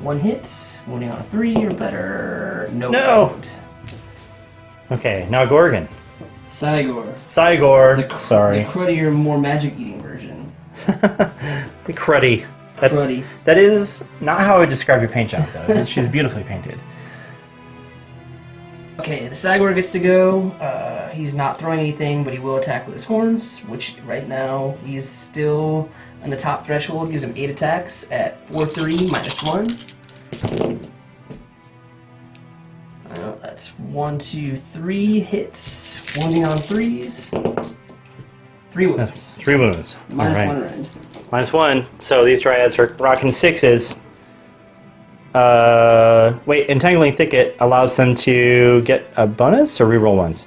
1 hit, wounding on a 3 or better. No. Wound. Okay, now Gorgon. Cygor. Cygor. Sorry. The cruddier, more magic-eating version. The cruddy. Cruddy. That is not how I would describe your paint job, though. She's beautifully painted. Okay, the Cygor gets to go. He's not throwing anything, but he will attack with his horns, which right now he's still on the top threshold. Gives him 8 attacks at 4 3 minus 1. That's 1 2 3 hits, wounding on 3s. 3 wounds. That's 3 wounds. Minus All right. 1 rend. -1. So these dryads are rocking 6s. Wait, Entangling Thicket allows them to get a bonus or reroll ones?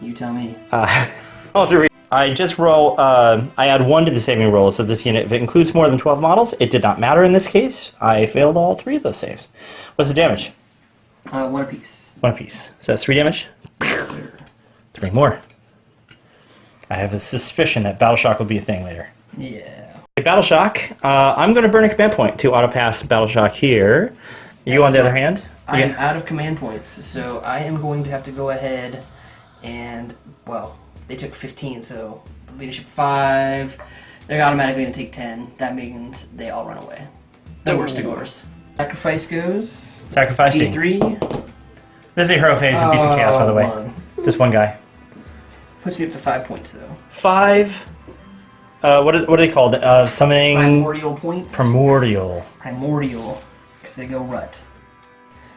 You tell me. I just roll, I add 1 to the saving rolls of this unit. If it includes more than 12 models, it did not matter in this case. I failed all 3 of those saves. What's the damage? 1 apiece. 1 apiece. So that's 3 damage? Yes, sir. 3 more. I have a suspicion that Battle Shock will be a thing later. Yeah. Okay, Battle Shock. I'm going to burn a command point to auto-pass Battle Shock here. You, on the other hand? I am out of command points, so I am going to have to go ahead and, well, they took 15, so leadership 5. They're automatically going to take 10. That means they all run away. The worst of course. Sacrifice goes. Sacrificing. 83. This is a hero phase of Beast of Chaos, by the way. 1. Just one guy. Puts me up to 5 points, though. 5. What are they called? Summoning. Primordial points. Primordial. Primordial, because they go rut.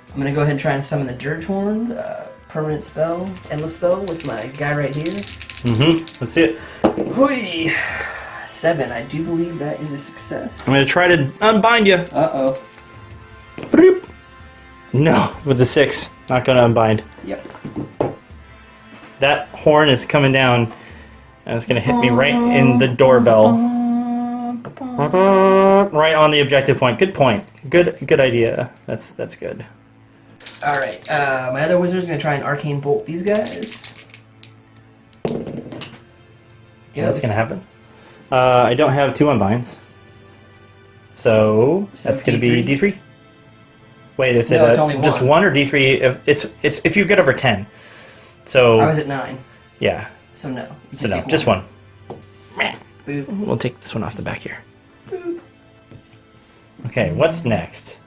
I'm going to go ahead and try and summon the Dirge Horn, permanent spell, endless spell, with my guy right here. Mm-hmm. Let's see it. Hoi! 7. I do believe that is a success. I'm going to try to unbind you. Uh-oh. Bloop. No, with the 6. Not going to unbind. Yep. That horn is coming down, and it's going to hit me right in the doorbell. Right on the objective point. Good point. Good idea. That's good. All right. My other wizard is going to try and arcane bolt these guys. Yeah, that's going to happen. I don't have 2 unbinds. So that's going to be D3? Wait, is it No, it's only just 1. 1 or D3? It's if you get over 10. So I was at 9, yeah. so no. You So just no, take just 1. Boop. We'll take this one off the back here. Okay, what's next?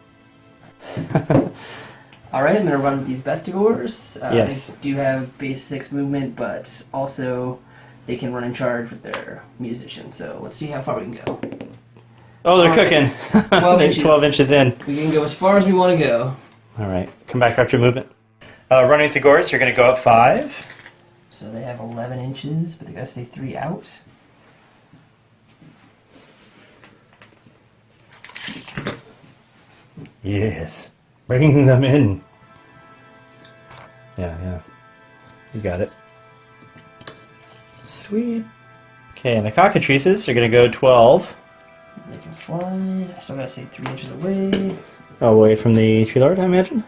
All right, I'm going to run with these Bestigors. Yes. They do have base 6 movement, but also they can run in charge with their musician. So let's see how far we can go. Oh, they're All cooking. right. 12 They're inches. 12 inches in. We can go as far as we want to go. All right, come back after movement. Running with the Gores, you're going to go up 5. So they have 11 inches, but they got to stay 3 out. Yes, bring them in. Yeah. You got it. Sweet. Okay, and the cockatrices are going to go 12 They can fly. I still gotta stay 3 inches away. away from the tree lord, I imagine.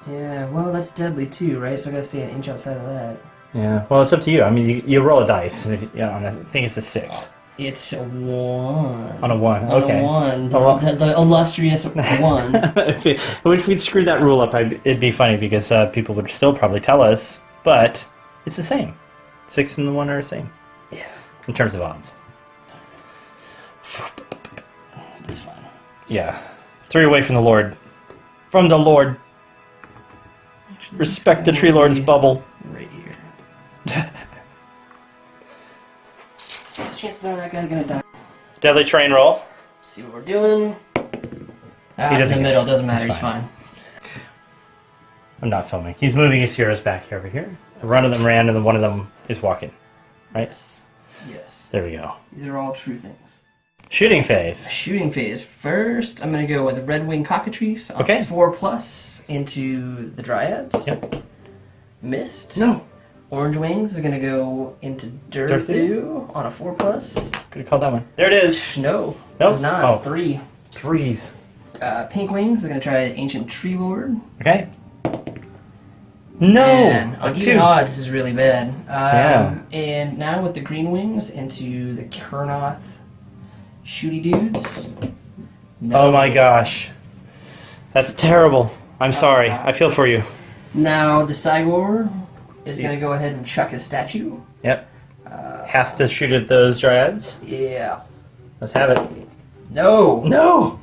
Yeah, well, that's deadly too, right? So I gotta stay an inch outside of that. Yeah, well, it's up to you. I mean, you roll a dice, and if, I think it's a 6. It's a 1. On a 1, On okay. a 1. The, Oh, well. the illustrious 1. If we'd screwed that rule up, it'd be funny because people would still probably tell us, but it's the same. 6 and the 1 are the same. Yeah. In terms of odds. That's fine. Yeah. 3 away from the Lord. From the Lord. Actually, Respect the this tree guy will lord's be bubble. right here. Chances are that guy's gonna die. Deadly train roll. See what we're doing. He It's doesn't in the care. middle, doesn't matter, It's he's fine. I'm not filming. He's moving his heroes back over here. One of them ran, and then one of them is walking. Right? Yes. Yes. There we go. These are all true things. Shooting phase. Shooting phase. First, I'm gonna go with Red Wing Cockatrice on Okay. 4+ into the Dryads. Yep. Missed. No. Orange Wings is gonna go into Dirthu? Dirthu on a 4+. Could have called that one. There it is. No. Nope. It's not. Oh. 3. 3s. Pink Wings is gonna try Ancient Tree Lord. Okay. No. And on A even 2. odds, this is really bad. Yeah. And now with the Green Wings into the Kurnoth shooty dudes. No. Oh my gosh. That's terrible. I'm sorry. I feel for you. Now the Cygor is going to go ahead and chuck his statue. Yep. Has to shoot at those dryads. Yeah. Let's have it. No. No.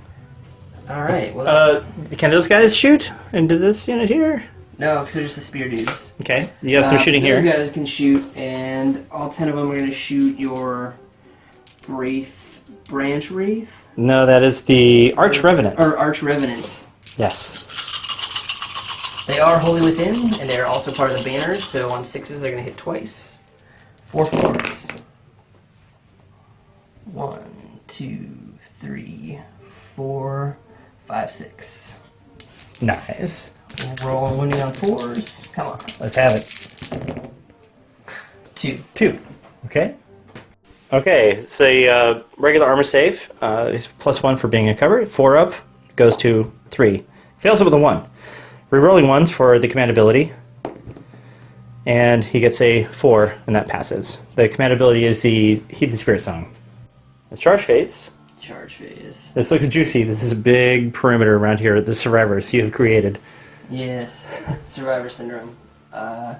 All right. Well, Can those guys shoot into this unit here? no, because they're just the spear dudes. Okay. You have some shooting those here. guys can shoot, and all 10 of them are going to shoot your branch wraith, No, that is the Arch Revenant. or arch revenant. Yes. They are wholly within, and they are also part of the banners. So on 6s, they're going to hit twice. 4 4s. 1, 2, 3, 4, 5, 6. Nice. We'll roll and wounding on 4s. Come on. Let's have it. 2. 2. Okay. Okay, it's a regular armor save. It's +1 for being a cover. 4 up goes to 3. Fails it with a 1. Rerolling 1s for the command ability. And he gets a 4, and that passes. The command ability is the Heed the Spirit Song. The charge phase. Charge phase. This looks juicy. This is a big perimeter around here. The survivors you have created. Yes. Survivor syndrome. I'm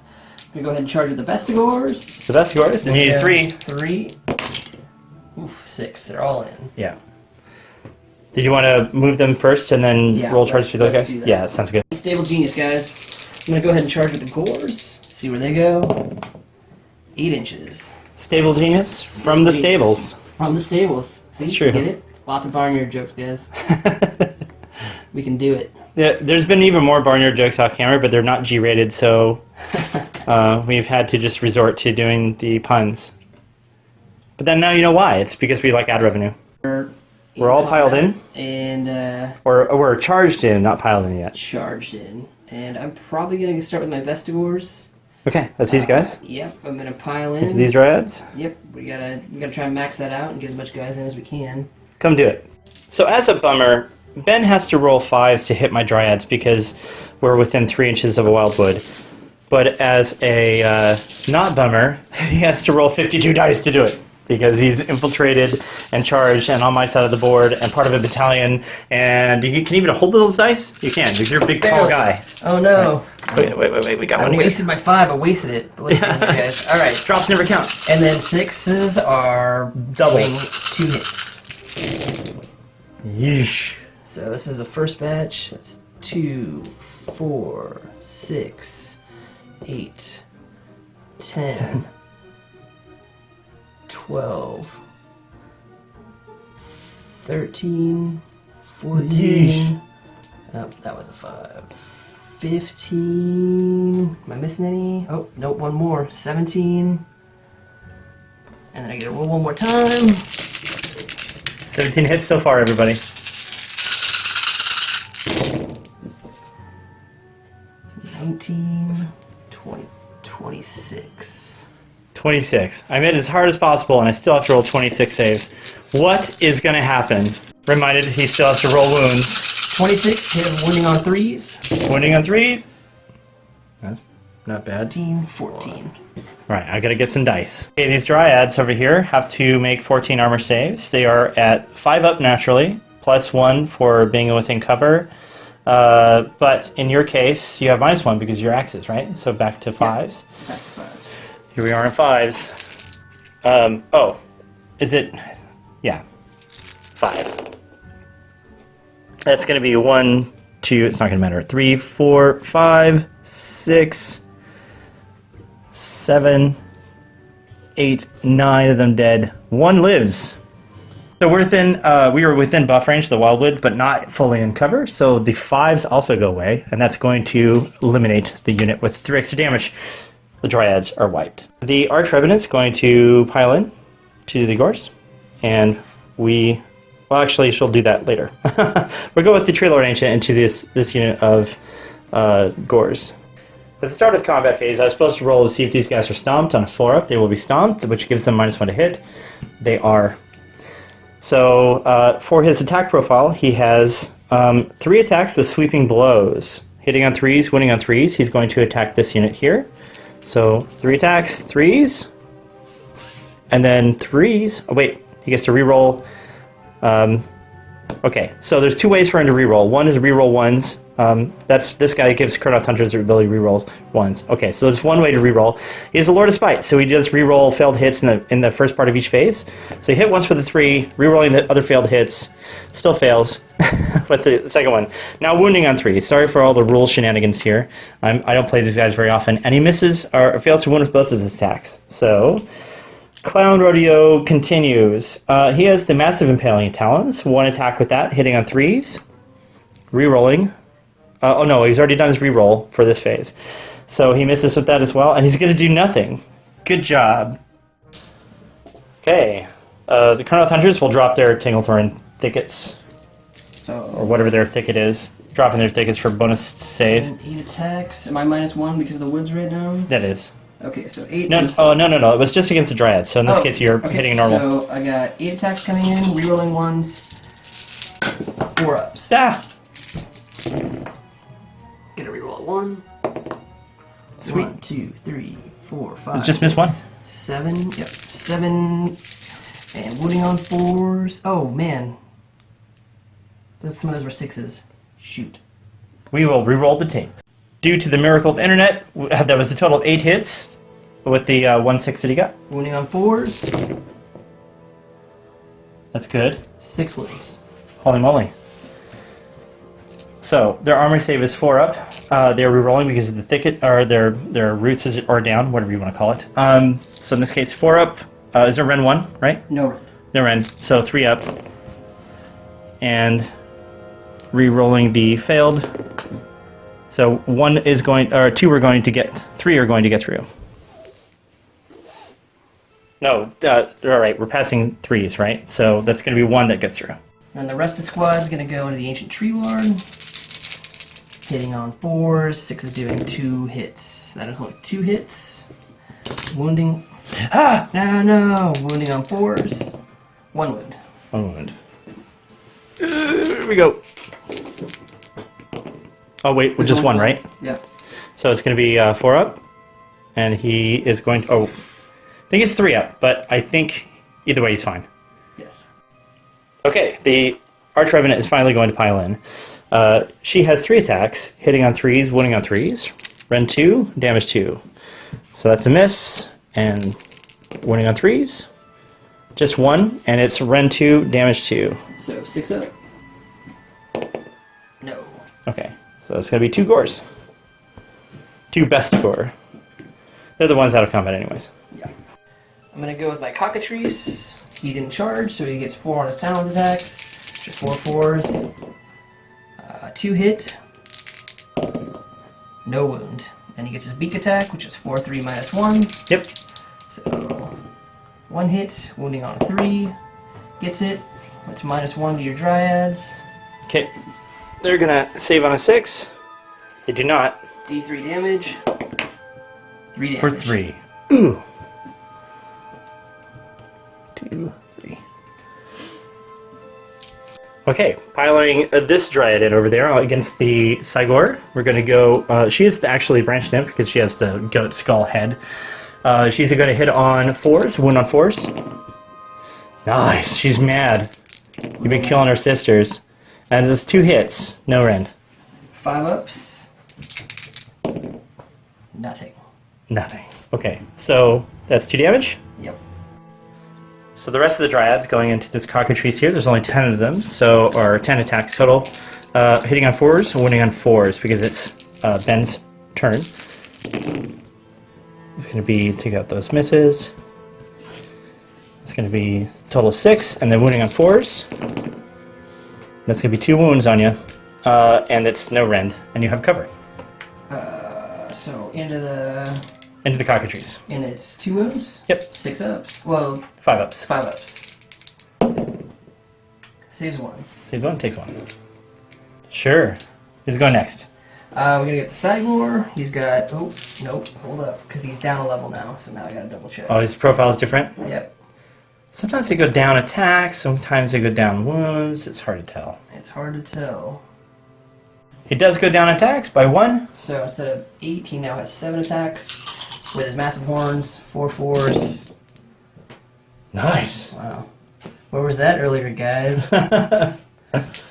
going to go ahead and charge with the Bestigors. So that's yours. And you need 3. 3. Oof, 6. They're all in. Yeah. Did you want to move them first and then Yeah, roll charge through those let's guys? do that. Yeah, that sounds good. Stable Genius, guys. I'm going to go ahead and charge with the Gores. See where they go. 8 inches. Stable Genius from the stables. From the stables. See? It's true. Get it? Lots of barnyard jokes, guys. We can do it. Yeah, there's been even more barnyard jokes off camera, but they're not G-rated, so we've had to just resort to doing the puns. But then now you know why. It's because we like ad revenue. We're all piled in? And Or we're charged in, not piled in yet. charged in. And I'm probably going to start with my Vestigors. Okay, that's these guys. Yep, I'm going to pile Into in. these dryads. Yep, we gotta try and max that out and get as much guys in as we can. Come do it. So as a bummer, Ben has to roll 5s to hit my dryads because we're within 3 inches of a wildwood. But as a not bummer, he has to roll 52 dice to do it because he's infiltrated and charged and on my side of the board and part of a battalion. And you can even hold those dice? You can because you're a big tall guy. Oh no! Wait, we got I one here. wasted my 5. I wasted it. But let's do this, guys. All right. Drops never count. And then 6s are Doubles. 2 hits. Yeesh. So this is the first batch. That's 2, 4, 6, 8, 10, 12, 13, 14. Yeesh. Oh, that was a 5. 15. Am I missing any? Oh, nope, one more. 17. And then I get to roll one more time. 17 hits so far, everybody. 19, 20, 26. 26. I made it as hard as possible, and I still have to roll 26 saves. What is going to happen? Reminded he still has to roll wounds. 26, hit him wounding on 3s. Wounding on 3s. That's not bad. 14, 14. Right, I gotta get some dice. Okay, these dryads over here have to make 14 armor saves. They are at 5 up naturally, +1 for being within cover. But in your case, you have -1 because you're axes, right? So back to 5s. Back to 5s. Here we are in 5s. Oh, is it? Yeah, 5. That's gonna be 1, 2, it's not gonna matter. 3, 4, 5, 6, 7, 8, 9 of them dead. 1 lives. So we were within buff range of the wildwood, but not fully in cover. So the 5s also go away, and that's going to eliminate the unit with 3 extra damage. The dryads are wiped. The Arch Revenant's going to pile in to the Gorse, and well, actually, she'll do that later. We'll go with the Tree Lord Ancient into this unit of Gores. At the start of the combat phase, I was supposed to roll to see if these guys are stomped. On a 4-up, they will be stomped, which gives them -1 to hit. They are. So, for his attack profile, he has 3 attacks with sweeping blows. Hitting on 3s, winning on 3s. He's going to attack this unit here. So, 3 attacks, 3s. And then 3s. Oh, wait, he gets to reroll. Okay, so there's 2 ways for him to reroll. One is reroll 1s. That's this guy gives Kurnoth Hunters the ability to reroll 1s. Okay, so there's one way to reroll. He is a Lord of Spite, so he does reroll failed hits in the first part of each phase. So he hit once with a 3, rerolling the other failed hits, still fails with the second one. Now wounding on 3. Sorry for all the rule shenanigans here. I don't play these guys very often, and he misses or fails to wound with both of his attacks. So Clown Rodeo continues. He has the Massive Impaling Talons. 1 attack with that, hitting on 3s, rerolling. Oh no, he's already done his reroll for this phase. So he misses with that as well, and he's going to do nothing. Good job. Okay, the Kurnoth Hunters will drop their Tinglethorn thickets, or whatever their thicket is. Dropping their thickets for bonus save. 8 attacks. Am I -1 because of the woods right now? That is. Okay, so 8. No, no. It was just against the Dryad, so in this case you're hitting a normal. So I got 8 attacks coming in, rerolling 1s, 4 ups. Ah! Get a reroll at 1. Sweet. 1, 2, 3, 4, 5. Just missed 1. 7. Yep. 7. And wounding on 4s. Oh, man. Some of those were 6s. Shoot. We will re-roll the tape. Due to the miracle of internet, that was a total of 8 hits with the 1/6 that he got. Wounding on 4s. That's good. 6 wounds. Holy moly. So their armor save is 4 up. They're re-rolling because of the thicket, or their roots are down, whatever you want to call it. So in this case, 4 up. Is there Ren 1, right? No Ren. No Ren. So 3 up. And re-rolling the failed. So 1 is going, or 2 are going to get, 3 are going to get through. No, all right, we're passing 3s, right? So that's going to be 1 that gets through. And the rest of the squad is going to go into the Ancient Tree Lord. Hitting on 4s. 6 is doing 2 hits. That is only 2 hits. Wounding. Ah! No. Wounding on 4s. 1 wound. 1 wound. Here we go. Oh wait, with just 1, right? Yeah. So it's going to be 4 up, and he is going to. Oh, I think it's 3 up, but I think either way he's fine. Yes. Okay, the Arch Revenant is finally going to pile in. She has 3 attacks, hitting on 3s, wounding on 3s. Ren 2, damage 2. So that's a miss, and wounding on 3s. Just 1, and it's Ren 2, damage 2. So 6 up. No. Okay, so it's going to be 2 Gores. 2 best Gore. They're the ones out of combat anyways. Yeah. I'm going to go with my Cockatrice. He didn't charge, so he gets 4 on his Talons attacks. Just 4 4s. 2 hit. No wound. Then he gets his Beak attack, which is 4 3 -1. Yep. So 1 hit, wounding on a 3. Gets it. It's -1 to your Dryads. Okay. They're going to save on a 6. They do not. D3 damage. 3 damage. For 3. Ooh. Okay, piling this Dryad in over there against the Sigor. We're going to go... she is actually branch nymph because she has the goat skull head. She's going to hit on 4s, wound on 4s. Nice, she's mad. You've been killing her sisters. And it's 2 hits, no rend. 5 ups. Nothing. Nothing. Okay, so that's 2 damage. Yep. So the rest of the Dryads going into this cockatrice here, there's only 10 of them, so, or 10 attacks total. Hitting on 4s, wounding on 4s, because it's Ben's turn. It's going to be, take out those misses. It's going to be total of 6, and then wounding on 4s. That's going to be 2 wounds on you, and it's no rend, and you have cover. So into the... Into the cockatrice. And it's 2 wounds? Yep. 6 ups. Well... 5 ups. 5 ups. Saves 1. Saves 1, takes 1. Sure. Who's going next? We're gonna get the Sigmar. He's got... Oh, nope. Hold up. Because he's down a level now, so now I gotta double check. Oh, his profile is different? Yep. Sometimes they go down attacks, sometimes they go down wounds. It's hard to tell. It's hard to tell. He does go down attacks by 1. So instead of 8, he now has 7 attacks. With his massive horns, 4 4s. Nice. Wow. Where was that earlier, guys?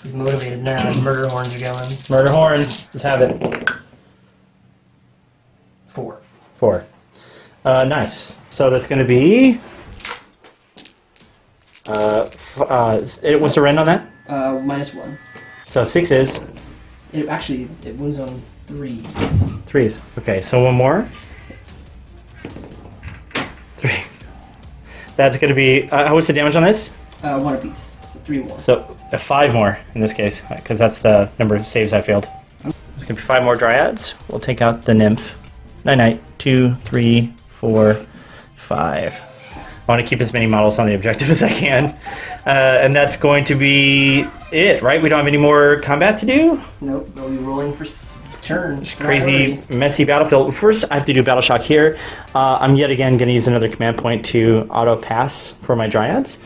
He's motivated now. His murder horns are going. Murder horns. Let's have it. 4. 4. Nice. So that's going to be... what's the rend on that? -1. So 6 is... It wounds on 3s. 3s. Okay, so 1 more. 3. That's going to be... what's the damage on this? 1 apiece. So 3 more. So 5 more in this case, because that's the number of saves I failed. It's going to be 5 more Dryads. We'll take out the Nymph. Night. 2, 3, 4, 5. I want to keep as many models on the objective as I can. And that's going to be it, right? We don't have any more combat to do? Nope, they'll be rolling for turns. Crazy, messy battlefield. First, I have to do Battle Shock here. I'm yet again going to use another command point to auto-pass for my Dryads,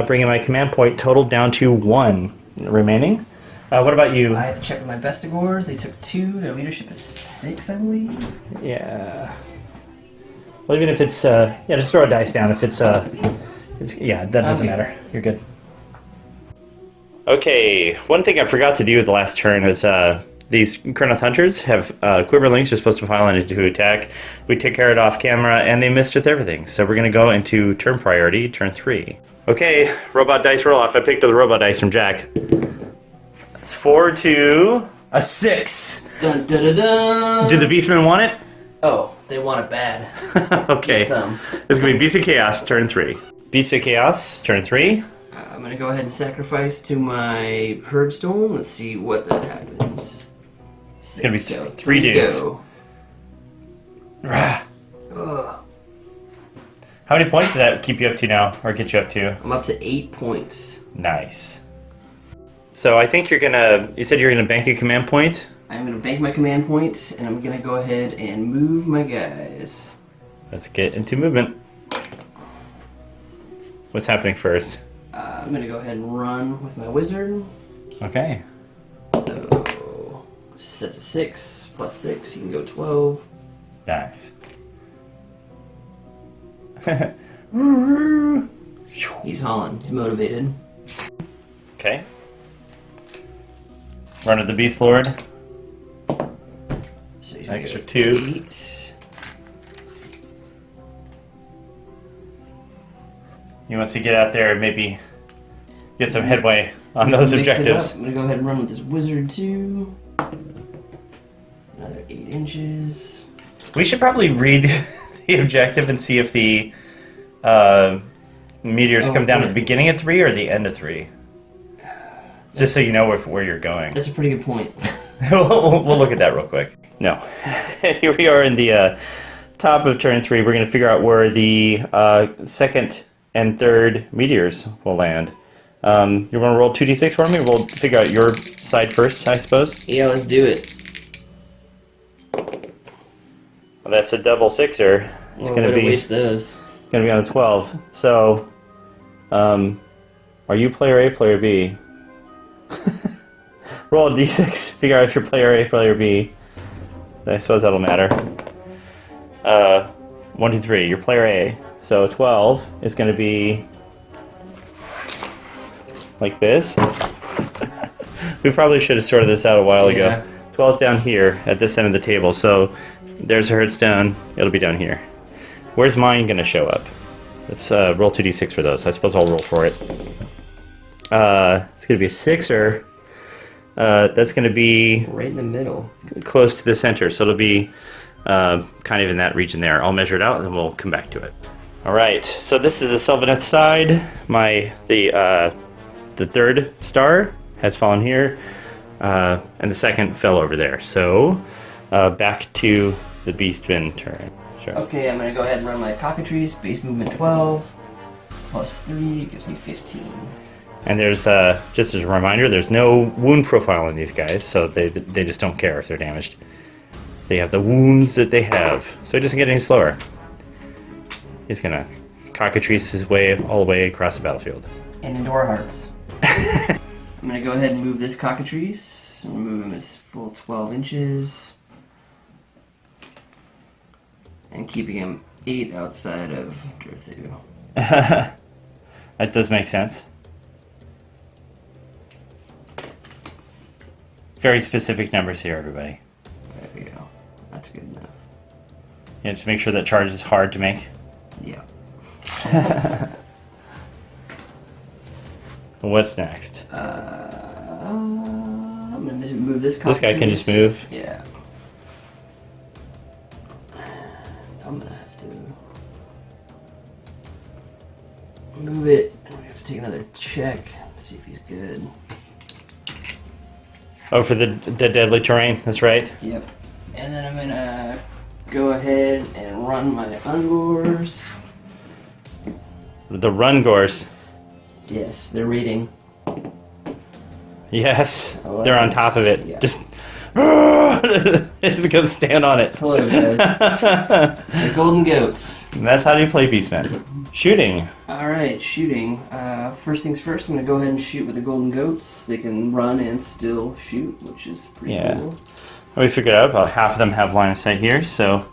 bringing my command point total down to 1 remaining. What about you? I have to check with my Vestigors. They took 2. Their leadership is 6, I believe. Yeah. Well, even if it's... yeah, just throw a dice down. If it's... yeah, that doesn't matter. You're good. Okay, one thing I forgot to do the last turn is... these Kurnoth Hunters have quiver links. You're supposed to file in to attack. We take care of it off camera, and they missed with everything. So we're going to go into turn priority, turn 3. Okay, robot dice roll off. I picked up the robot dice from Jack. It's 4 to a 6. Dun dun dun dun. Do the Beastmen want it? Oh, they want it bad. Okay. Get some. This is going to be Beast of Chaos, turn 3. Beast of Chaos, turn 3. I'm going to go ahead and sacrifice to my Herdstone. Let's see what that happens. It's going to be 3 dudes. Rah. Ugh. How many points does that keep you up to now, or get you up to? I'm up to 8 points. Nice. So I think you're going to... You said you're going to bank a command point? I'm going to bank my command point, and I'm going to go ahead and move my guys. Let's get into movement. What's happening first? I'm going to go ahead and run with my wizard. Okay. So, set to 6, plus 6, you can go 12. Nice. He's hauling, he's motivated. Okay. Run at the Beast Lord. So he's Extra gonna go 2. 8. He wants to get out there and maybe get some headway on those Mix it objectives. up. I'm going to go ahead and run with this wizard too. Another 8 inches. We should probably read the objective and see if the meteors come down at the beginning of 3 or the end of 3. Just so you know where you're going. That's a pretty good point. we'll look at that real quick. No. Here we are in the top of turn 3. We're going to figure out where the second and third meteors will land. You want to roll 2d6 for me? We'll figure out your side first, I suppose. Yeah, let's do it. Well, that's a double 6er. It's going to be waste those. Going to be on a 12. So, are you player A, player B? Roll a d6. Figure out if you're player A, player B. I suppose that'll matter. 1, 2, 3. You're player A. So 12 is going to be like this. We probably should have sorted this out a while ago. 12's down here at this end of the table. So there's her Hearthstone. It'll be down here. Where's mine going to show up? Let's roll 2d6 for those. I suppose I'll roll for it. It's going to be a 6er. That's going to be Right in the middle. close to the center, so it'll be kind of in that region there. I'll measure it out, and then we'll come back to it. All right, so this is the Sylvaneth side. The third star has fallen here, and the second fell over there. So back to the Beastman turn. Sure. Okay, I'm going to go ahead and run my cockatrice. Base movement 12 plus 3 gives me 15. And there's, just as a reminder, there's no wound profile in these guys, so they just don't care if they're damaged. They have the wounds that they have, so he doesn't get any slower. He's gonna cockatrice his way all the way across the battlefield. And into our hearts. I'm going to go ahead and move this cockatrice. I'm going to move him his full 12 inches. And keeping him 8 outside of Durthu. That does make sense. Very specific numbers here, everybody. There we go. That's good enough. Yeah, just make sure that charge is hard to make. Yeah. What's next? I'm going to move this This guy can just move. Yeah. I'm going to have to move it, and we have to take another check to see if he's good. Oh, for the deadly terrain, that's right. Yep. And then I'm going to go ahead and run my ungors. The run gores. Yes, they're reading. Yes, I like they're on it. top of it. Yeah. Just just go stand on it. Hello, guys. The golden goats. And that's how you play Beastman. Shooting. Alright, shooting. First things first, I'm going to go ahead and shoot with the golden goats. They can run and still shoot, which is pretty cool. We figured out about half of them have line of sight here, so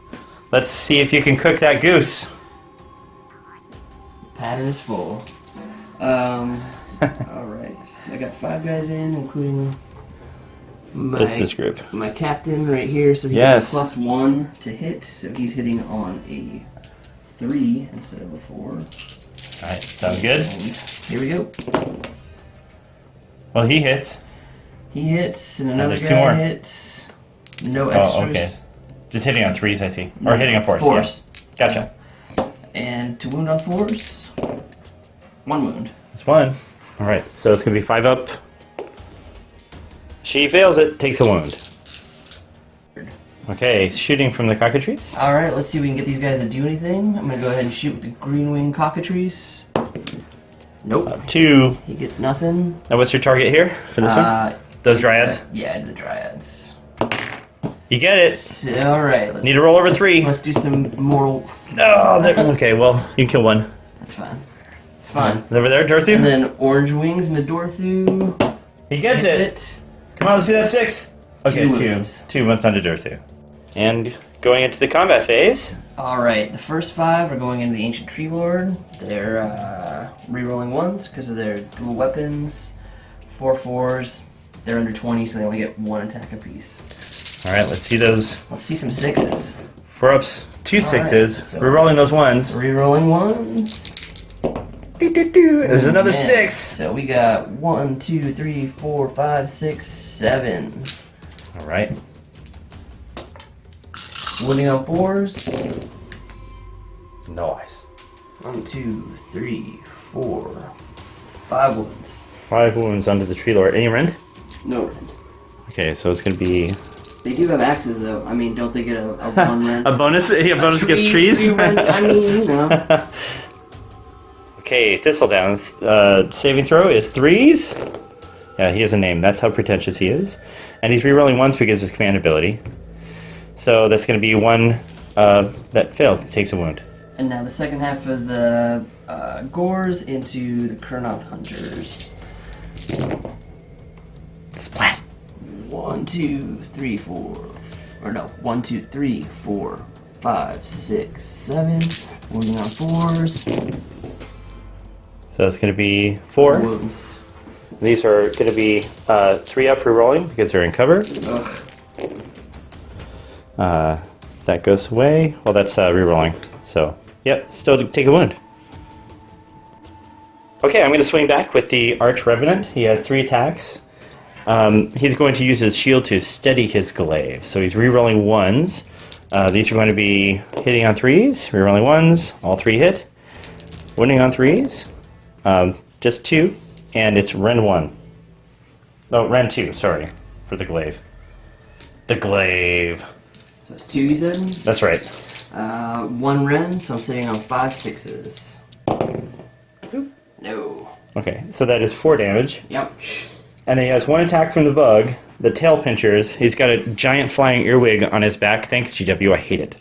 let's see if you can cook that goose. Pattern is full. Alright, so I got 5 guys in, including This group. my captain right here, so he gets a +1 to hit, so he's hitting on a 3 instead of a 4. Alright, sounds good. And here we go. Well, he hits. He hits, and another there's 2 more. guy hits. No extras. Oh, okay. Just hitting on 3s, I see. Or hitting on 4s. Fours. Yeah. Gotcha. And to wound on 4s, 1 wound. That's 1. Alright, so it's going to be 5 up. She fails it, takes a wound. Okay, shooting from the cockatrice. Alright, let's see if we can get these guys to do anything. I'm going to go ahead and shoot with the green wing cockatrice. Nope. 2. He gets nothing. Now, what's your target here for this one? Those dryads? Yeah, the dryads. You get it. So, alright, let's... Need to roll over 3. Let's do some moral... No, okay, well, you can kill 1. That's fine. It's fine. Over there, Dorothy? And then orange wings into Dorthu. He gets it. Come on, let's do that 6. Okay, 2. wounds. 2 once onto Dorothy. And going into the combat phase. Alright, the first 5 are going into the Ancient Tree Lord. They're rerolling 1s because of their dual weapons. 4 4s. They're under 20, so they only get 1 attack apiece. Alright, let's see those Let's see some 6s. 4 ups, 2 6s. Alright, so- We're rolling those 1s. Rerolling 1s. There's another Man. 6. So we got 1, 2, 3, 4, 5, 6, 7. Alright. Wounding on 4s. Nice. 1, 2, 3, 4, 5 wounds. 5 wounds onto the tree lord. Any rend? No rend. Okay, so it's going to be They do have axes though. I mean, don't they get a 1 rend? a bonus. A bonus tree- gets trees. tree rend, I mean, you know. Okay, Thistledown's saving throw is 3s. Yeah, he has a name. That's how pretentious he is. And he's rerolling 1s because of his command ability. So that's going to be 1 that fails. It takes a wound. And now the second half of the Gores into the Kurnoth Hunters. Splat. 1, 2, 3, 4. Or no, 1, 2, 3, 4, 5, 6, 7. Wounding on 4s. So it's going to be 4. Wounds. These are going to be 3 up rerolling because they're in cover. That goes away. Well, that's rerolling. So, yep, still take a wound. Okay, I'm going to swing back with the Arch Revenant. He has 3 attacks. He's going to use his shield to steady his glaive. So he's rerolling 1s. These are going to be hitting on 3s, rerolling 1s, all 3 hit. Wounding on 3s, just 2, and it's Ren 1. Oh, Ren 2, sorry, for the glaive. The glaive. So it's 2, you said? That's right. 1 Ren, so I'm sitting on 5 6s. No. Okay, so that is 4 damage. Yep. And then he has 1 attack from the bug, the tail pinchers. He's got a giant flying earwig on his back. Thanks, GW, I hate it.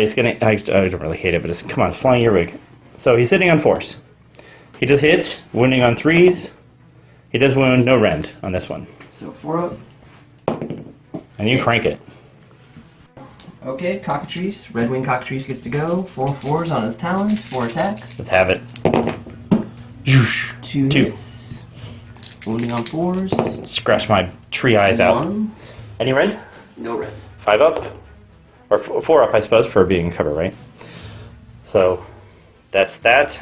He's gonna, I don't really hate it, but it's, come on, flying earwig. So he's hitting on 4s. He does hit, wounding on 3s. He does wound, no rend on this one. So 4 up. And you 6. crank it. Okay, Cockatrice. Red Wing Cockatrice gets to go. 4 4s on his talons, 4 attacks. Let's have it. 2 2. hits. Wounding on 4s. Scratch my tree eyes out. 1. Any rend? No red. 5 up. Or 4 up, I suppose, for being in cover, right? So, that's that.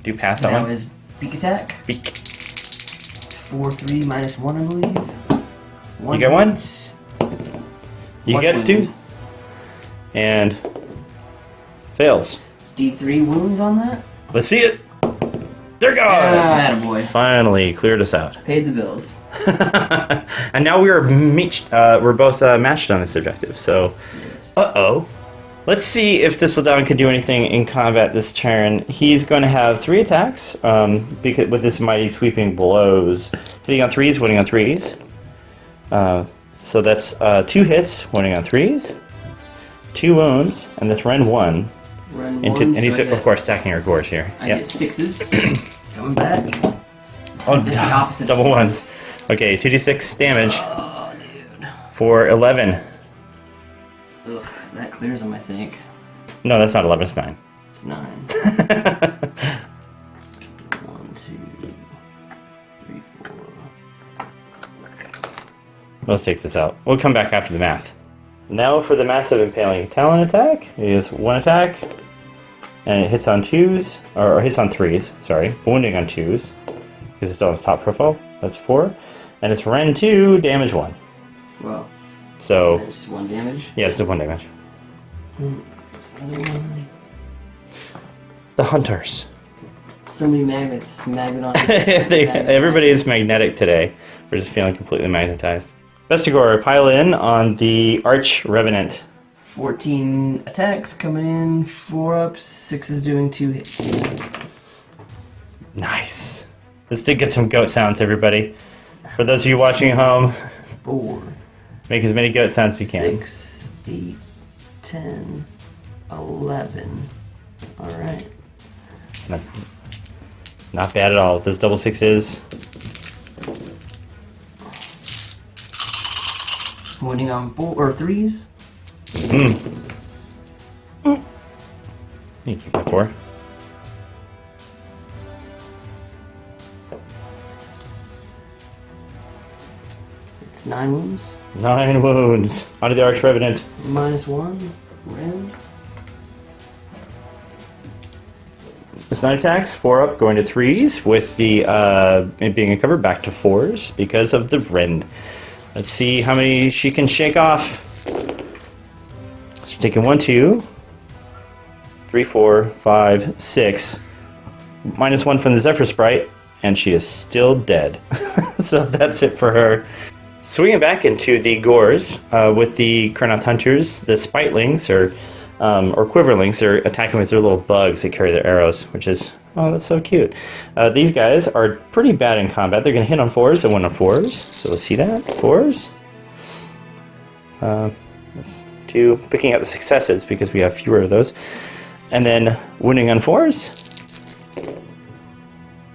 Do pass that Now one. his beak attack. Beak. It's 4 3 minus 1, I believe. You get 1? hit. You 1 get wound. 2. And fails. D3 wounds on that. Let's see it. They're gone. Attaboy. Finally cleared us out. Paid the bills. And now we are matched. We're both matched on this objective. So, uh-oh. Let's see if Thistledown can do anything in combat this turn. He's going to have 3 attacks because with this mighty sweeping blows, hitting on 3s, winning on 3s. So that's 2 hits, winning on 3s, 2 wounds, and this Ren 1. Run Into, one, and he's so of course stacking our gores here. I Yep. get 6s. Coming back. Oh, It's the opposite of double 6s. ones. Okay, 2d6 damage Oh, dude. for 11. Ugh, that clears him, I think. No, that's not 11. It's 9. It's 9. 1, 2, 3, 4. Let's take this out. We'll come back after the math. Now for the massive impaling talon attack. It is 1 attack, and it hits on 2s, or hits on 3s, sorry. Wounding on 2s, because it's still on its top profile. That's 4. And it's Ren 2, damage 1. Well, So, there's 1 damage. yeah, it's just 1 damage. Another one. The hunters. So many magnets. Magnet on. Everybody is magnetic today. We're just feeling completely magnetized. Vestigor, pile in on the Arch Revenant. 14 attacks coming in. 4 ups. 6 is doing 2 hits. Nice. Let's get some goat sounds, everybody. For those of you watching at home, 4, make as many goat sounds as you can. 6, 8, 10, 11. Alright. Not bad at all. Those double 6s. Wounding on 4 or 3s. You can keep that 4. It's 9 wounds. 9 wounds. Onto the Arch Revenant. Minus 1. Rend. It's 9 attacks, 4 up, going to 3s, with the it being a cover back to 4s because of the rend. Let's see how many she can shake off. She's taking 1, 2, 3, 4, 5, 6. Minus 1 from the Zephyr Sprite, and she is still dead. So that's it for her. Swinging back into the Gores with the Kurnoth Hunters, the Spitelings, or Quiverlings, are attacking with their little bugs that carry their arrows, which is, oh, that's so cute. These guys are pretty bad in combat. They're going to hit on 4s and 1 on 4s. So let's see that. 4s. That's 2. Picking out the successes because we have fewer of those. And then wounding on 4s.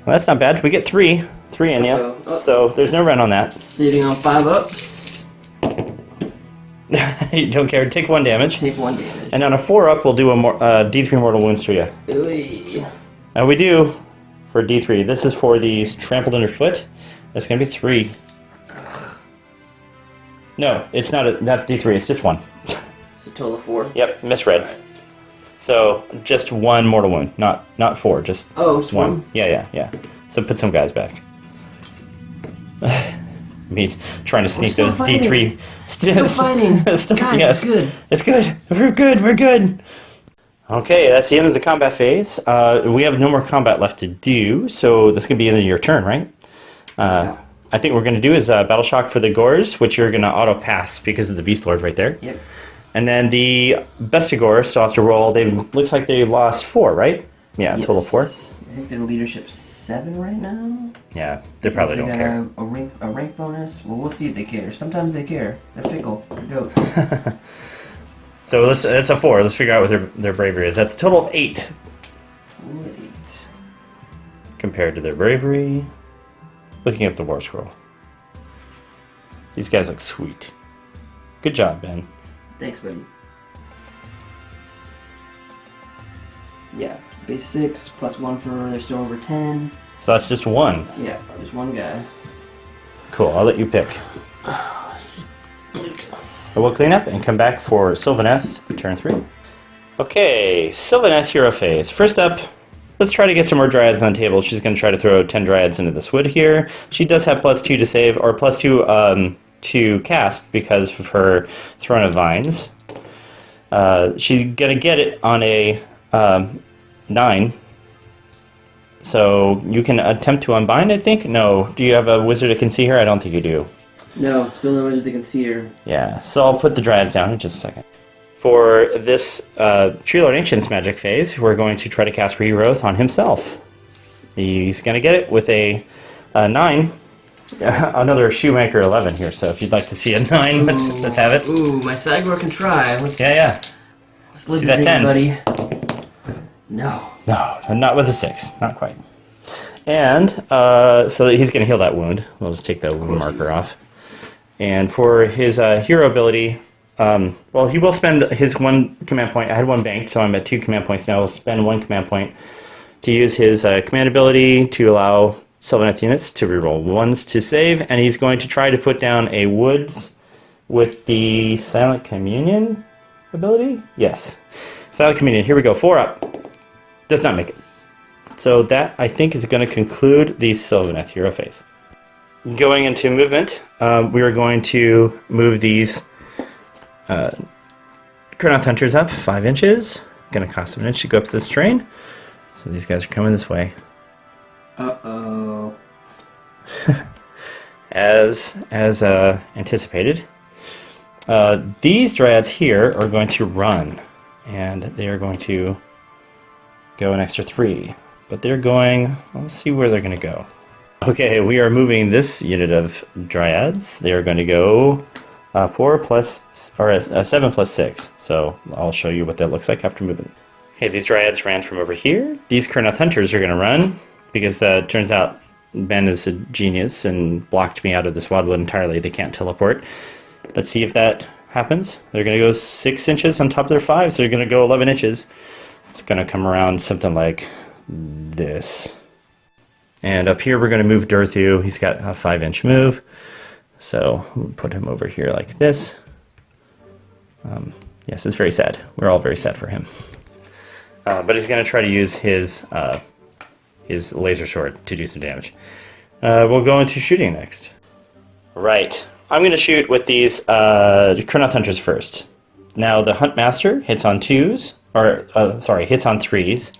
Well, that's not bad. We get 3. 3 in, yeah. Oh. So there's no rent on that. Saving on 5 ups. You don't care. Take 1 damage. Take 1 damage. And on a 4-up, we'll do a D3 mortal wounds to you. Ooh. And we do for D3. This is for the trampled underfoot. That's going to be 3. No, it's not. That's D3. It's just 1. It's a total of 4. Yep, misread. So just 1 mortal wound, not 4. Just just 1. Yeah. So put some guys back. Me trying to sneak those fighting. D3. Still fighting. Guys, yes. it's good. It's good. We're good. Okay, that's the end of the combat phase. We have no more combat left to do, so this can be the end of your turn, right? I think what we're going to do is Battle Shock for the Gores, which you're going to auto-pass because of the Beast Lord right there. Yep. And then the Bestigor still have to roll. Looks like they lost 4, right? Yeah, Yes. total 4. I think their leadership 7 right now. Yeah, they probably don't care. A rank bonus. Well, we'll see if they care. Sometimes they care. They're fickle. They're goats. So that's a 4. Let's figure out what their bravery is. That's a total of 8 8. compared to their bravery. Looking up the War Scroll. These guys look sweet. Good job, Ben. Thanks, buddy. Yeah, base 6 plus 1 for they're still over 10. So that's just 1. Yeah, just 1 guy. Cool, I'll let you pick. We'll clean up and come back for Sylvaneth, turn 3. Okay, Sylvaneth hero phase. First up, let's try to get some more Dryads on the table. She's going to try to throw 10 Dryads into this wood here. She does have +2 to save, or +2 to cast because of her Throne of Vines. She's going to get it on a 9. So you can attempt to unbind, I think? No. Do you have a wizard that can see her? I don't think you do. No, still no wizard that can see her. Yeah, so I'll put the Dryads down in just a second. For this Tree Lord Ancient's magic phase, we're going to try to cast Regrowth on himself. He's going to get it with a 9. Another Shoemaker 11 here, so if you'd like to see a 9, let's have it. Ooh, my Sigmar can try. Let's live See the that dream, 10. buddy. No. No, not with a 6. Not quite. And so he's going to heal that wound. We'll just take the wound marker off. And for his hero ability, well, he will spend his 1 command point. I had 1 banked, so I'm at 2 command points now. He'll spend 1 command point to use his command ability to allow Sylvaneth units to reroll 1s to save. And he's going to try to put down a woods with the Silent Communion ability? Yes. Silent Communion. Here we go. 4 up. Does not make it. So that, I think, is going to conclude the Sylvaneth hero phase. Going into movement, we are going to move these Kurnoth Hunters up 5 inches. Going to cost them an inch to go up this train. So these guys are coming this way. Uh-oh. As anticipated. These Dryads here are going to run. And they are going to go an extra 3. But they're going... Let's see where they're going to go. Okay, we are moving this unit of Dryads. They are going to go 4 plus... or 7 plus 6. So I'll show you what that looks like after moving. Okay, these Dryads ran from over here. These Kurnoth Hunters are going to run. Because it turns out Ben is a genius and blocked me out of this wildwood entirely. They can't teleport. Let's see if that happens. They're going to go 6 inches on top of their 5, so they're going to go 11 inches. It's going to come around something like this. And up here we're going to move Durthu. He's got a 5-inch move. So we'll put him over here like this. Yes, it's very sad. We're all very sad for him. But he's going to try to use his laser sword to do some damage. We'll go into shooting next. Right. I'm going to shoot with these Kurnoth Hunters first. Now the Hunt Master hits on 2s, hits on 3s.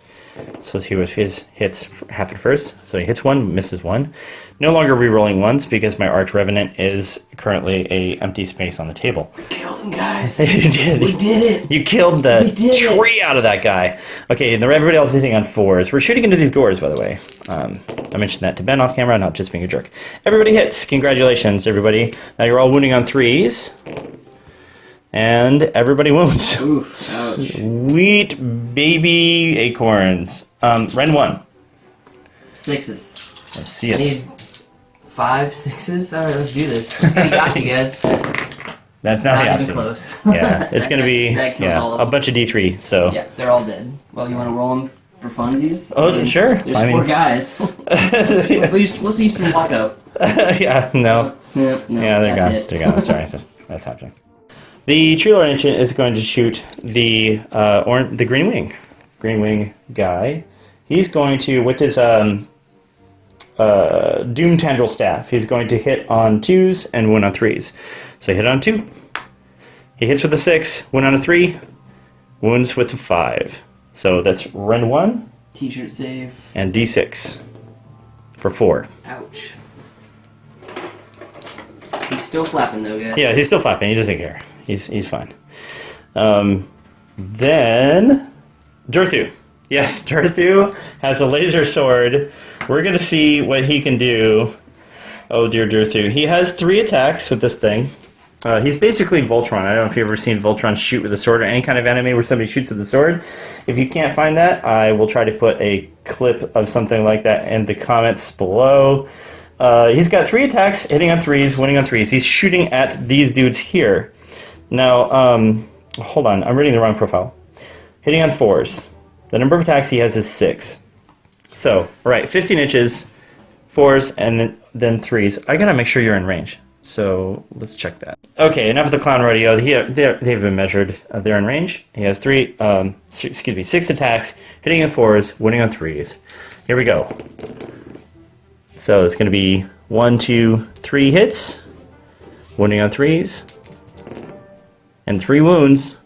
So let's see what his hits happen first. So he hits 1, misses 1. No longer re-rolling 1s because my Arch Revenant is currently a empty space on the table. We killed him, guys. You did. We did it. You killed the tree out of that guy. Okay, and everybody else is hitting on 4s. We're shooting into these Gores, by the way. I mentioned that to Ben off camera, not just being a jerk. Everybody hits. Congratulations, everybody. Now you're all wounding on 3s. And everybody wounds. Oof, ouch. Sweet baby acorns. Ren 1. 6s. Let's see I it. need 5 6s. All right, let's do this. It's gonna be Yahtzee, guys. That's not even Yahtzee. close. Yeah, it's going to be that kills all of a them. bunch of D3. So Yeah, they're all dead. Well, you want to roll them for funsies? Oh, sure. There's I 4 mean- guys. let's use some lockup. yeah, no. No, Yeah, they're that's gone. it. They're gone. Sorry, that's happening. The Tree Lord Ancient is going to shoot the the Green Wing guy. He's going to, with his Doom Tendril Staff, he's going to hit on 2s and win on 3s. So hit on 2. He hits with a 6, win on a 3, wounds with a 5. So that's Rend 1 T-shirt save. and D6 for 4. Ouch. He's still flapping though, guys. Yeah, he's still flapping. He doesn't care. He's fine. Then Durthu. Yes, Durthu has a laser sword. We're gonna see what he can do. Oh dear, Durthu. He has 3 attacks with this thing. He's basically Voltron. I don't know if you've ever seen Voltron shoot with a sword or any kind of anime where somebody shoots with a sword. If you can't find that, I will try to put a clip of something like that in the comments below. He's got 3 attacks, hitting on 3s, winning on 3s. He's shooting at these dudes here. Now, hold on. I'm reading the wrong profile. Hitting on 4s. The number of attacks he has is 6. So, right, 15 inches, 4s, and then 3s. I gotta make sure you're in range. So let's check that. Okay, enough of the clown rodeo. They've been measured. They're in range. He has 6 attacks, hitting on 4s, winning on 3s. Here we go. So it's going to be 1, 2, 3 hits, winning on 3s, and 3 wounds.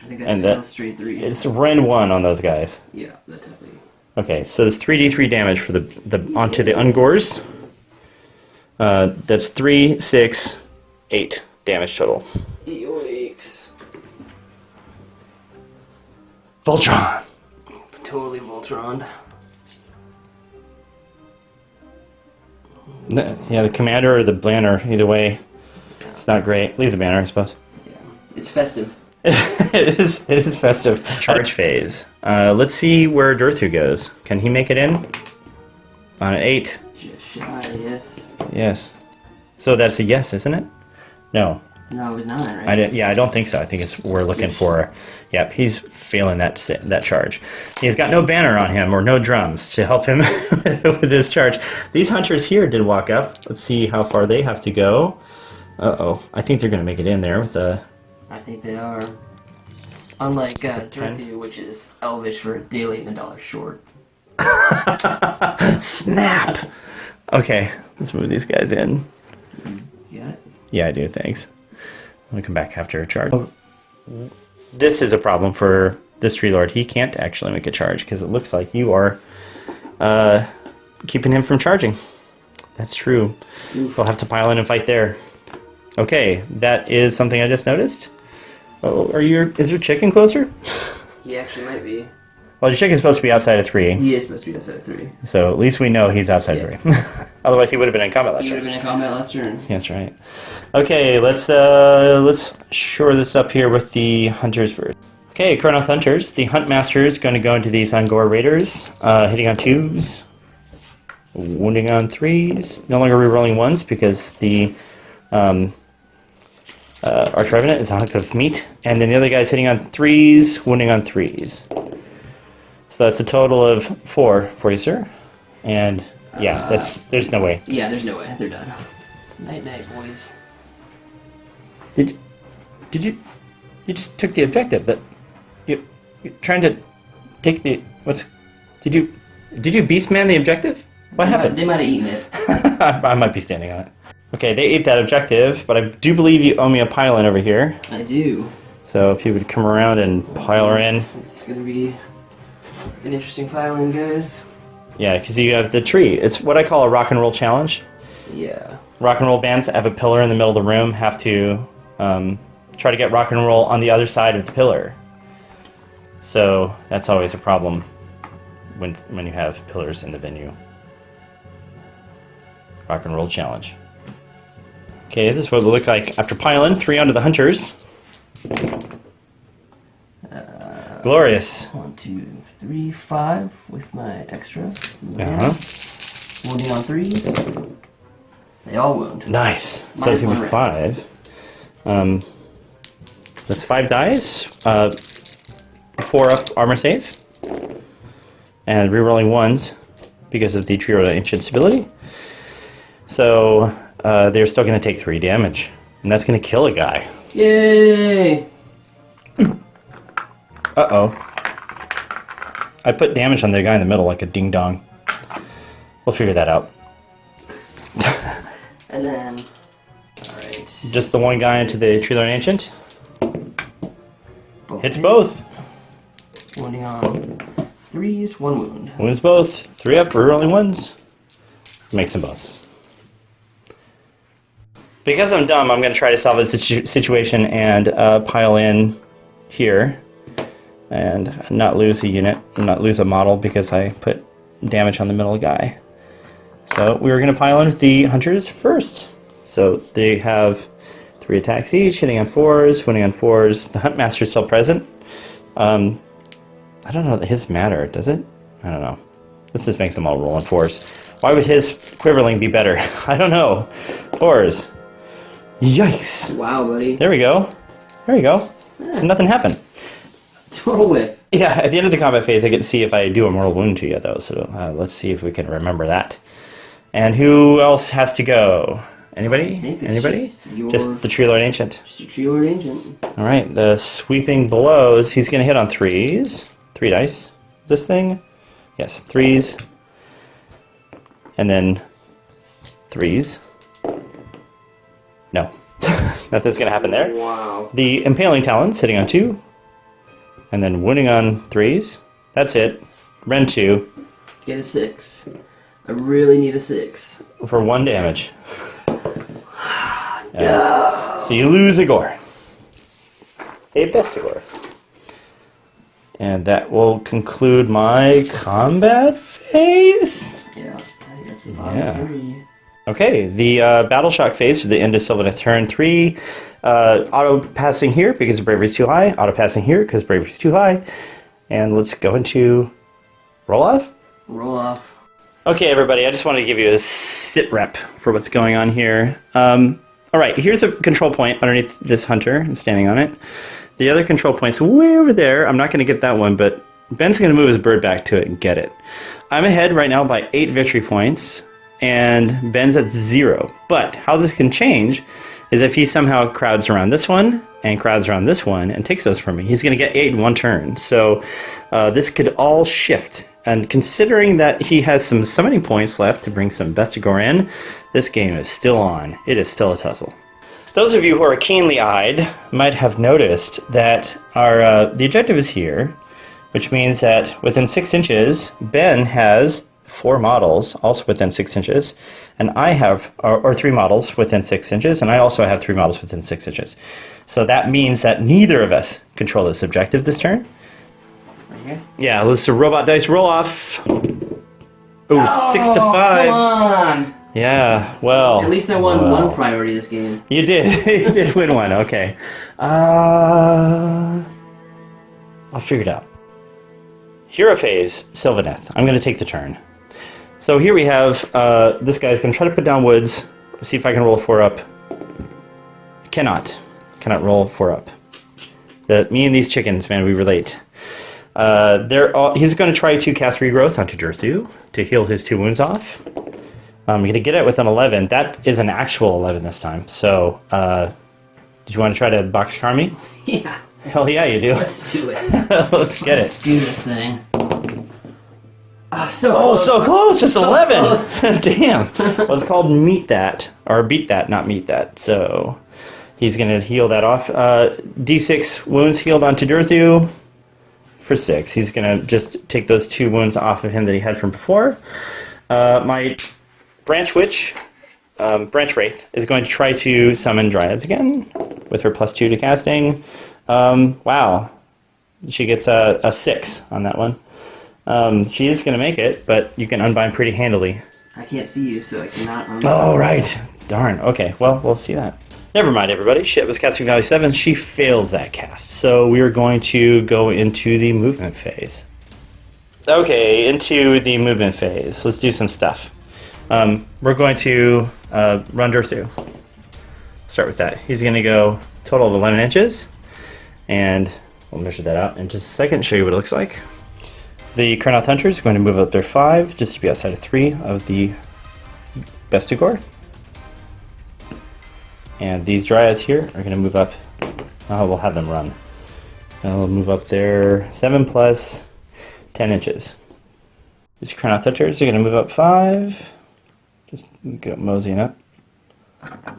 I think that's still straight 3. It's Rend 1 on those guys. Yeah, that definitely. Okay, so there's 3d3 damage for the onto the Ungors. That's 3, 6, 8 damage total. Yoicks. Voltron. Totally Voltron. Yeah, the commander or the banner, either way, it's not great. Leave the banner, I suppose. Yeah, it's festive. It is festive. Charge phase. Let's see where Durthu goes. Can he make it in? On an 8. Just shy, yes. Yes. So that's a yes, isn't it? No. No, it was 9, right? I don't think so. I think we're looking for. Yep, he's failing that charge. He's got no banner on him or no drums to help him with this charge. These hunters here did walk up. Let's see how far they have to go. Uh-oh. I think they're going to make it in there with a... I think they are. Unlike Durthu, which is Elvish for a daily and $1 short. Snap! Okay, let's move these guys in. You got it? Yeah, I do, thanks. I'm going to come back after a charge. This is a problem for this Tree Lord. He can't actually make a charge because it looks like you are keeping him from charging. That's true. Oof. We'll have to pile in and fight there. Okay, that is something I just noticed. Oh, is your chicken closer? He actually might be. Well, your chicken's supposed to be outside of 3. He is supposed to be outside of 3. So at least we know he's outside 3. Otherwise he would have been in combat last He would turn. have been in combat last turn. That's right. Okay, let's shore this up here with the hunters first. Okay, Chronoth Hunters. The Hunt Master is going to go into these Ungor Raiders, hitting on 2s, wounding on 3s. No longer rerolling 1s because the Arch Revenant is a hunk of meat. And then the other guy's hitting on 3s, wounding on 3s. So that's a total of 4 for you, sir. And yeah, there's no way. Yeah, there's no way. They're done. Night night, boys. Did you just took the objective that you're trying to take the did you beastman the objective? What happened? They might have eaten it. I might be standing on it. Okay, they ate that objective, but I do believe you owe me a pile-in over here. I do. So if you would come around and pile her in. It's gonna be an interesting pile-in, guys. Yeah, because you have the tree. It's what I call a rock and roll challenge. Yeah. Rock and roll bands that have a pillar in the middle of the room have to try to get rock and roll on the other side of the pillar. So that's always a problem when you have pillars in the venue. Rock and roll challenge. Okay, this is what it will look like after piling 3 onto the hunters. Glorious. 1, 2, 3, 5 with my extra. Uh-huh. Wounding on 3s. They all wound. Nice. So Minus it's going to be 5. That's 5 dice. 4 up armor save. And rerolling 1s because of the Trio of Ancient ability. So they're still going to take 3 damage. And that's going to kill a guy. Yay! Uh-oh. I put damage on the guy in the middle like a ding-dong. We'll figure that out. And then... Alright. Just the one guy into the Trio of Ancient. Both Hits hit. both. Wounding on 3s, 1 wound. Wounds both. 3 up, rerolling 1s. Makes them both. Because I'm dumb, I'm going to try to solve this situation and pile in here. And not lose a unit, not lose a model because I put damage on the middle guy. So we're going to pile in with the hunters first. So they have 3 attacks each, hitting on 4s, winning on 4s. The Huntmaster is still present. I don't know that his matter, does it? I don't know. This just makes them all roll on 4s. Why would his Quiverling be better? I don't know. 4s. Yikes. Wow, buddy. There we go. There you go. So nothing happened. Total whip. Yeah, at the end of the combat phase, I get to see if I do a mortal wound to you, though. So let's see if we can remember that. And who else has to go? Anybody? I think it's Anybody? just the Tree Lord Ancient. Just your Trio Lord Ancient. All right, the sweeping blows. He's going to hit on 3s. 3 dice. This thing? Yes, 3s. And then 3s. No. Nothing's going to happen there. Wow. The Impaling Talons sitting on 2. And then wounding on 3s. That's it. Rend 2 Get a 6. I really need a 6. for 1 damage. So you lose a gore. A Bestigore. And that will conclude my combat phase. Yeah, I think that's the bottom Yeah. 3. Okay, the Battle Shock phase for the end of Sylvaneth turn 3. Auto passing here because bravery is too high. Auto passing here because bravery is too high. And let's go into roll off. Roll off. Okay, everybody, I just wanted to give you a sit rep for what's going on here. All right, here's a control point underneath this hunter. I'm standing on it. The other control point's way over there. I'm not going to get that one, but Ben's going to move his bird back to it and get it. I'm ahead right now by 8 victory points, and Ben's at 0. But how this can change is if he somehow crowds around this one and crowds around this one and takes those from me, he's going to get 8 in 1 turn. So this could all shift. And considering that he has some summoning points left to bring some Bestigore in, this game is still on. It is still a tussle. Those of you who are keenly eyed might have noticed that our the objective is here, which means that within 6 inches, Ben has 4 models also within 6 inches, and I have, or 3 models within 6 inches, and I also have 3 models within 6 inches. So that means that neither of us control this objective this turn. Okay. Yeah, let's robot dice roll off. Ooh, 6 to 5. Come on! Yeah, well. At least I won 1 priority this game. You did. You did win 1. Okay. I'll figure it out. Hero phase, Sylvaneth. I'm going to take the turn. So here we have, this guy's going to try to put down woods. See if I can roll 4 up. Cannot roll 4 up. Me and these chickens, man, we relate. He's going to try to cast Regrowth onto Durthu to heal his 2 wounds off. I'm going to get it with an 11. That is an actual 11 this time. So, do you want to try to boxcar me? Yeah. Hell yeah, you do. Let's do it. Let's get Let's it. do this thing. So Oh, so close! It's 11! close. Damn! Well, it's called Meet That, or Beat That, not Meet That. So, he's going to heal that off. D6 wounds healed onto Durthu for 6. He's going to just take those 2 wounds off of him that he had from before. My Branch Witch, Branch Wraith, is going to try to summon Dryads again with her +2 to casting. Wow. She gets a 6 on that one. She is going to make it, but you can unbind pretty handily. I can't see you, so I cannot. Oh, right. Darn. Okay, well, we'll see that. Never mind, everybody. Shit was casting value 7. She fails that cast. So we are going to go into the movement phase. Okay, into the movement phase. Let's do some stuff. We're going to run her through. Start with that. He's going to go total of 11 inches, and we'll measure that out in just a second, show you what it looks like. The Kurnoth Hunters are going to move up their 5, just to be outside of 3 of the Bestigor. And these Dryads here are going to move up. We'll have them run. They'll move up there 7 plus 10 inches. These Kurnoth Hunters are going to move up 5. Just go moseying up.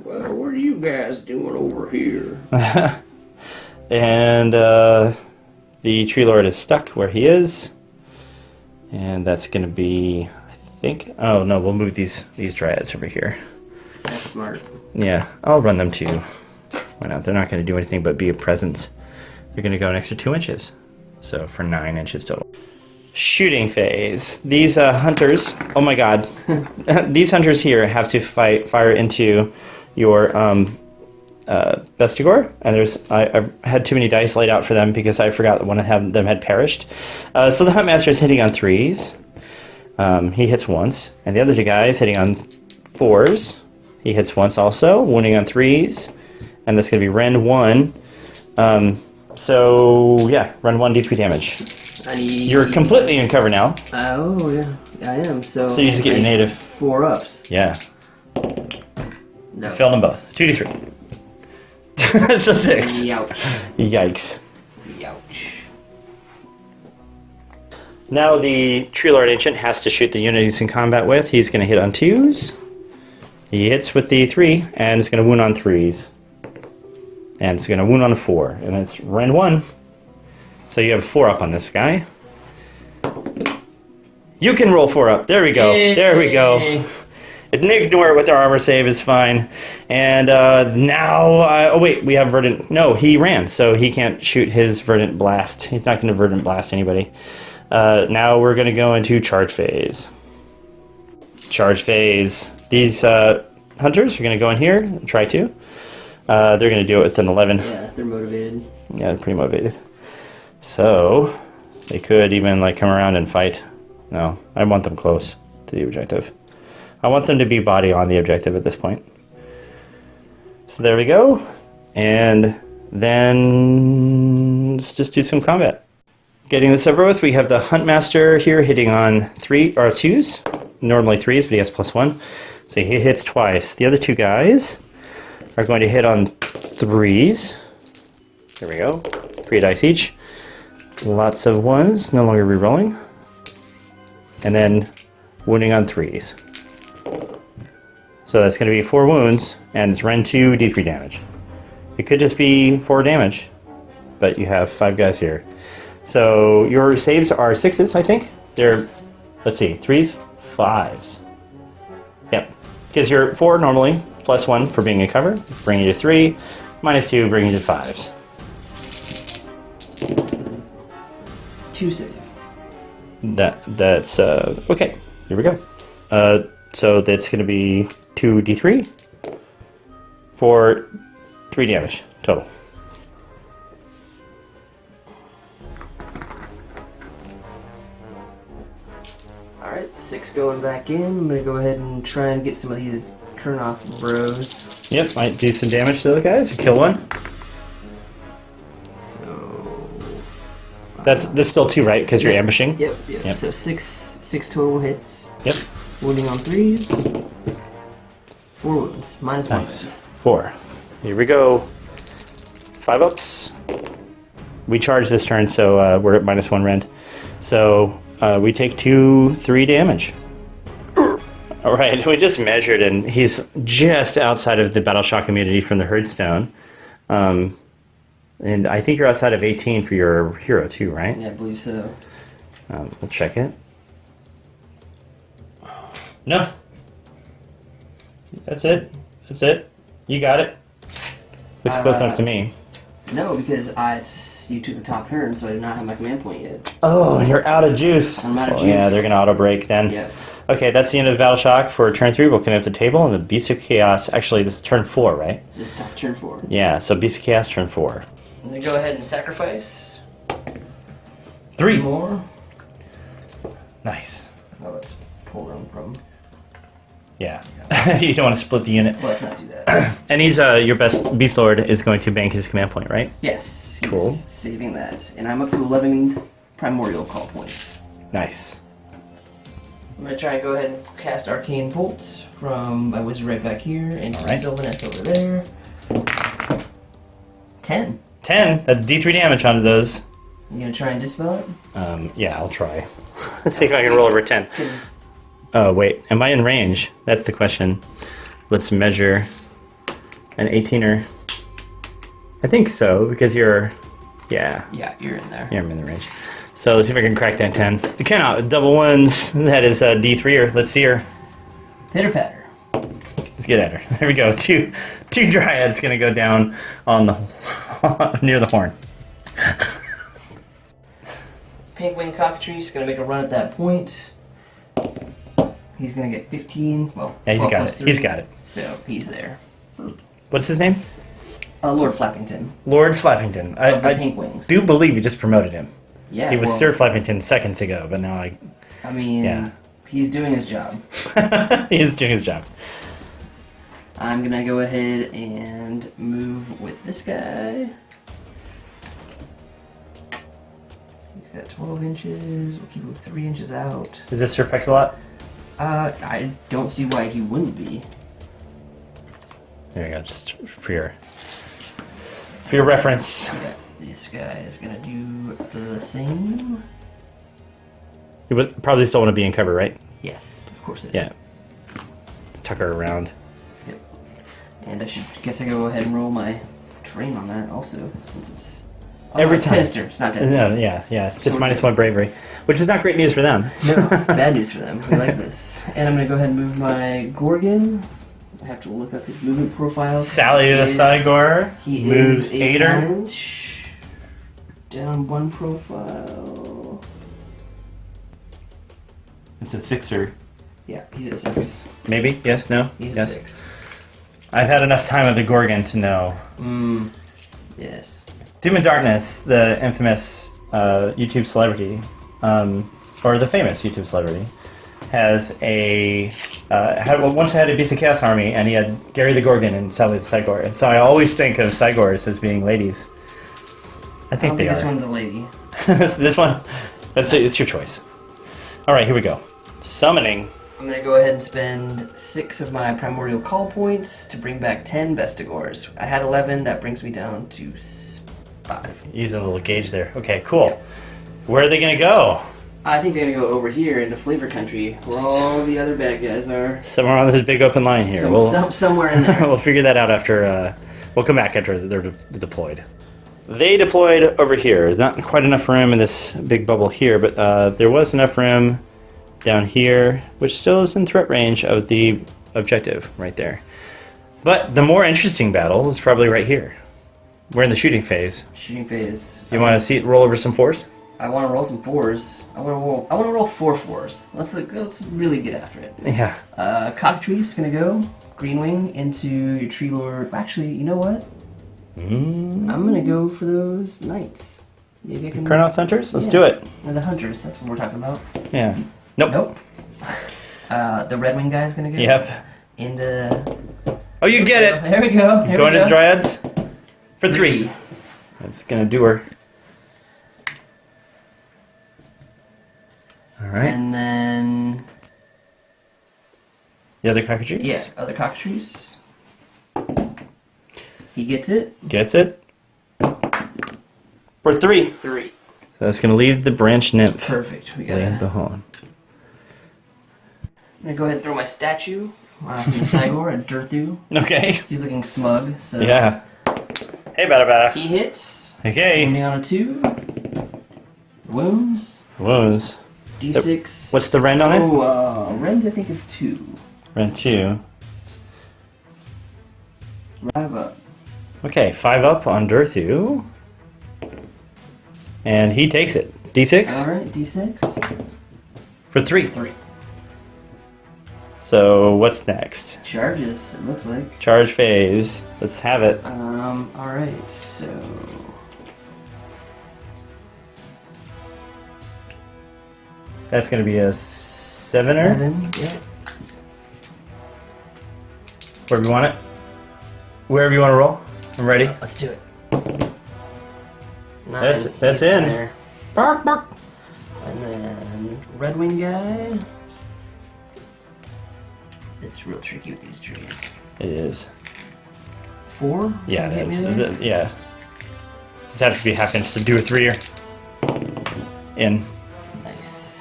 Well, what are you guys doing over here? And the Tree Lord is stuck where he is. And that's going to be, I think... Oh, no, we'll move these Dryads over here. That's smart. Yeah, I'll run them too. Why not? They're not going to do anything but be a presence. They're going to go an extra 2 inches. So for 9 inches total. Shooting phase. These hunters... Oh my god. These hunters here have to fire into your Bestigor. And I had too many dice laid out for them because I forgot that one of them had perished. So the Huntmaster is hitting on 3s. He hits once. And the other 2 guys hitting on 4s. He hits once also, wounding on 3s. And that's going to be Rend 1. So, yeah, Rend 1, D3 damage. You're completely in cover now. Oh, yeah, I am. So you just get your native. 4 ups. Yeah. No. Fill them both. 2d3. So 6. Youch. Yikes. Youch. Now the Tree Lord Ancient has to shoot the unit he's in combat with. He's going to hit on 2s. He hits with the 3, and it's going to wound on 3s. And it's going to wound on a 4. And it's Rend 1. So you have 4 up on this guy. You can roll 4 up. There we go. There we go. Ignore it with our armor save is fine. And now... oh, wait. We have Verdant... No, he ran. So he can't shoot his Verdant Blast. He's not going to Verdant Blast anybody. Now we're going to go into Charge Phase. Charge Phase. These hunters are going to go in here and try to. They're going to do it with an 11. Yeah, they're motivated. Yeah, they're pretty motivated. So, they could even like come around and fight. No, I want them close to the objective. I want them to be body on the objective at this point. So there we go. And then let's just do some combat. Getting this over with, we have the Huntmaster here hitting on 3 or 2s. Normally 3s, but he has +1. So he hits twice. The other 2 guys are going to hit on 3s. There we go. 3 dice each. Lots of 1s, no longer rerolling. And then wounding on 3s. So that's going to be 4 wounds, and it's Rend 2, D3 damage. It could just be 4 damage, but you have 5 guys here. So your saves are 6s, I think. They're, let's see, 3s, 5s. Yep. Because you're 4 normally, +1 for being in cover, bringing you to 3, -2, bringing you to 5s. 2 save. That's okay. Here we go. So that's going to be 2d3 for 3 damage total. Alright, 6 going back in. I'm going to go ahead and try and get some of these Kurnoth bros. Yep, might do some damage to the guys. Kill one. So... That's still 2, right? Because you're ambushing? Yep. So 6 total hits. Yep. Wounding on 3s. 4 wounds. -1. Nice. 4. Here we go. 5 ups. We charge this turn, so we're at -1 rend. So we take 3 damage. All right, we just measured, and he's just outside of the battle shock immunity from the Herdstone. And I think you're outside of 18 for your hero too, right? Yeah, I believe so. We'll check it. No. That's it. That's it. You got it. Looks close enough to me. No, because you took the top turn, so I did not have my command point yet. Oh, and you're out of juice. I'm out of juice. Yeah, they're going to auto-break then. Yep. Okay, that's the end of the battle shock for turn 3. We'll connect the table, and the Beast of Chaos... Actually, this is turn 4, right? This is top turn 4. Yeah, so Beast of Chaos, turn 4. I'm going to go ahead and sacrifice. 3 more. Nice. Oh, let's pull them from. Yeah. You don't want to split the unit. Well, let's not do that. And he's your best beast lord is going to bank his command point, right? Yes. He's Cool. saving that. And I'm up to 11 primordial call points. Nice. I'm going to try and go ahead and cast Arcane Bolt from my wizard right back here into Alright. Sylvaneth over there. 10. 10. That's D3 damage onto those. You going to try and dispel it? Yeah, I'll try. Let's see if I can roll over 10. Oh, wait. Am I in range? That's the question. Let's measure an 18er. I think so, because you're... Yeah. Yeah, you're in there. Yeah, I'm in the range. So let's see if I can crack that 10. You cannot. Double ones. That is D3er. Let's see her. Pitter patter. Let's get at her. There we go. Two dryads going to go down on the near the horn. Pink Wing Cockatrice is going to make a run at that point. He's going to get 15. Well, Yeah, he's 12 got plus it. 3. He's got it. So he's there. What's his name? Lord Flappington. Lord Flappington. Of the I Pink Wings. do believe you just promoted him. Yeah. He was well, Sir Flappington seconds ago, but now I mean, Yeah. he's doing his job. he's doing his job. I'm going to go ahead and move with this guy. He's got 12 inches. We'll keep him 3 inches out. Is this Sir Pexalot? I don't see why he wouldn't be. There you go, just for your reference. Yeah, this guy is gonna do the same. You would probably still want to be in cover, right? Yes, of course it is. Yeah. Let's tuck her around. Yep. And I guess I go ahead and roll my train on that also, since it's Every it's time. sinister. It's not dead. No, yeah. It's just -1 bravery, which is not great news for them. No, it's bad news for them. We like this. And I'm gonna go ahead and move my Gorgon. I have to look up his movement profile. Sally the Cygor He moves is a 8er. punch. Down 1 profile. It's a 6er. Yeah, he's at 6. Maybe? Yes? No? He's yes. at 6. I've had enough time of the Gorgon to know. Yes. Demon Darkness, the infamous YouTube celebrity, or the famous YouTube celebrity, has once had a Beast of Chaos army, and he had Gary the Gorgon and Sally the Cygor. And so I always think of Cygors as being ladies. I think they this are. one's a lady. This one, it's your choice. All right, here we go. Summoning. I'm gonna go ahead and spend 6 of my primordial call points to bring back 10 Bestigors. I had 11, that brings me down to 5. Using a little gauge there. Okay, cool. Where are they going to go? I think they're gonna go over here into Flavor Country, where all the other bad guys are. Somewhere on this big open line here. Somewhere in there. We'll figure that out after. We'll come back after they're deployed. They deployed over here. There's not quite enough room in this big bubble here, but there was enough room down here, which still is in threat range of the objective right there. But the more interesting battle is probably right here. We're in the shooting phase. Shooting phase. You want to see it roll over some 4s? I want to roll some 4s. I want to roll 4 4s. Let's really get after it. Yeah. Cockatrice is gonna go Green Wing into your Tree Lord. Actually, you know what? I'm gonna go for those Knights. Maybe I can. Kurnoth Hunters? Let's do it. Or the Hunters. That's what we're talking about. Yeah. Nope. Nope. The Red Wing guy's gonna go. Yep. Into. Oh, you get it. There we go. Here Going we to the go. Dryads for 3. That's gonna do her. All right. And then. The other cockatrice? Yeah, other Cockatrice. He gets it. Gets it. For 3. 3. That's gonna leave the branch nymph. Perfect. We Laying got. behind. I'm gonna go ahead and throw my statue from the Cygor, a Dirthu. Okay. He's looking smug. So Yeah. Hey, bada. he hits. Okay. Wounding on a 2. Wounds. Wounds. D6. What's the rend on it? Oh, rend I think is 2. Rend 2. 5 up. Okay, 5 up on Dirthu. And he takes it. D6 Alright, D6. for 3. 3. So what's next? Charges, it looks like. Charge phase. Let's have it. Alright, so. That's gonna be a 7er. 7, yeah. Wherever you want it. Wherever you want to roll. I'm ready. Let's do it. That's in. There. Bark, bark. And then Red Wing guy. It's real tricky with these trees. It is. 4? Yeah, Get me that's there? yeah. Does have to be half inch to do a 3-er. In. Nice.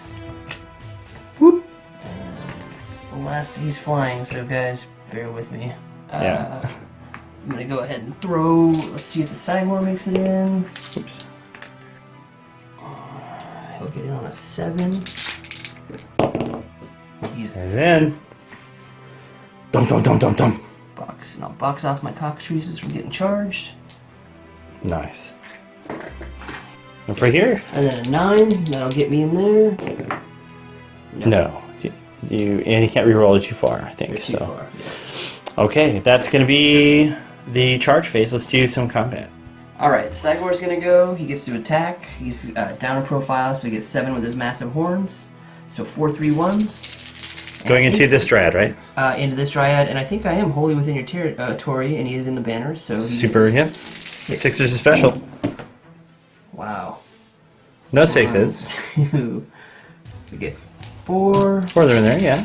Whoop. And the last he's flying, so guys, bear with me. Yeah. I'm gonna go ahead and throw. Let's see if the Sigmar makes it in. Oops. He'll get in on a 7. He's He's in. Dum dum dum dum dum. box, and I'll box off my cockatrices from getting charged. Nice. And for here? And then a 9, that'll get me in there. No. You and you can't reroll it too far, I think. Too So. far, yeah. Okay, that's gonna be the charge phase. Let's do some combat. Alright, Sigmar's gonna go. He gets to attack. He's down a profile, so he gets 7 with his massive horns. So 4, 3, 1s. Going into this dryad, right? Into this dryad, and I think I am wholly within your territory, and he is in the banner, so he Super, yeah. gets 6. Sixers is special. Wow. No 6s. 2. We get 4. 4 they're in there, yeah.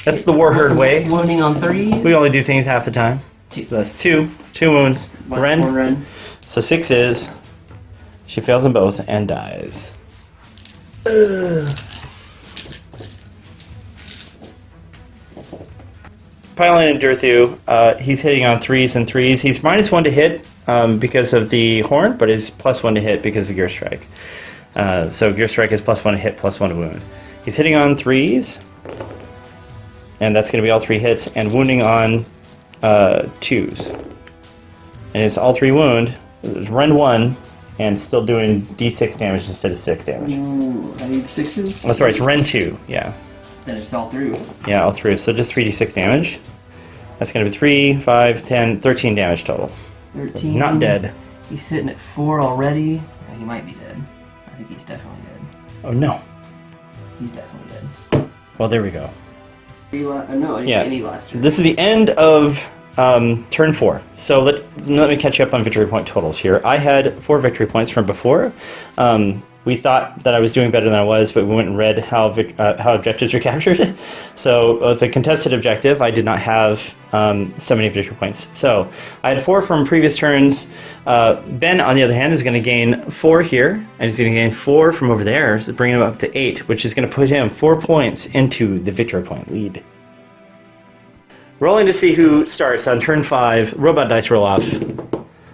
That's the Warherd way. Wounding on 3. We only do things half the time. 2. So that's 2. 2 wounds. One Rend. rend. So 6 is. She fails them both and dies. Ugh. Pylon and Durthu, he's hitting on 3s and 3s. He's -1 to hit because of the horn, but is +1 to hit because of Gear Strike. So Gear Strike is +1 to hit, +1 to wound. He's hitting on 3s, and that's going to be all 3 hits, and wounding on 2s. And it's all 3 wound. It's rend 1, and still doing d6 damage instead of 6 damage. Ooh, I need 6s. That's right, it's rend 2, yeah. Then it's all through. Yeah, all through. So just 3d6 damage. That's going to be 3, 5, 10, 13 damage total. 13. Not dead. He's sitting at 4 already. Oh, he might be dead. I think he's definitely dead. Oh no. He's definitely dead. Well, there we go. No, I didn't Yeah. get any last turn. This is the end of turn 4. So let me catch you up on victory point totals here. I had 4 victory points from before. We thought that I was doing better than I was, but we went and read how objectives were captured. So with the contested objective, I did not have so many victory points. So I had 4 from previous turns. Ben, on the other hand, is going to gain 4 here, and he's going to gain 4 from over there, so bringing him up to 8, which is going to put him 4 points into the victory point lead. Rolling to see who starts on turn 5. Robot dice roll off.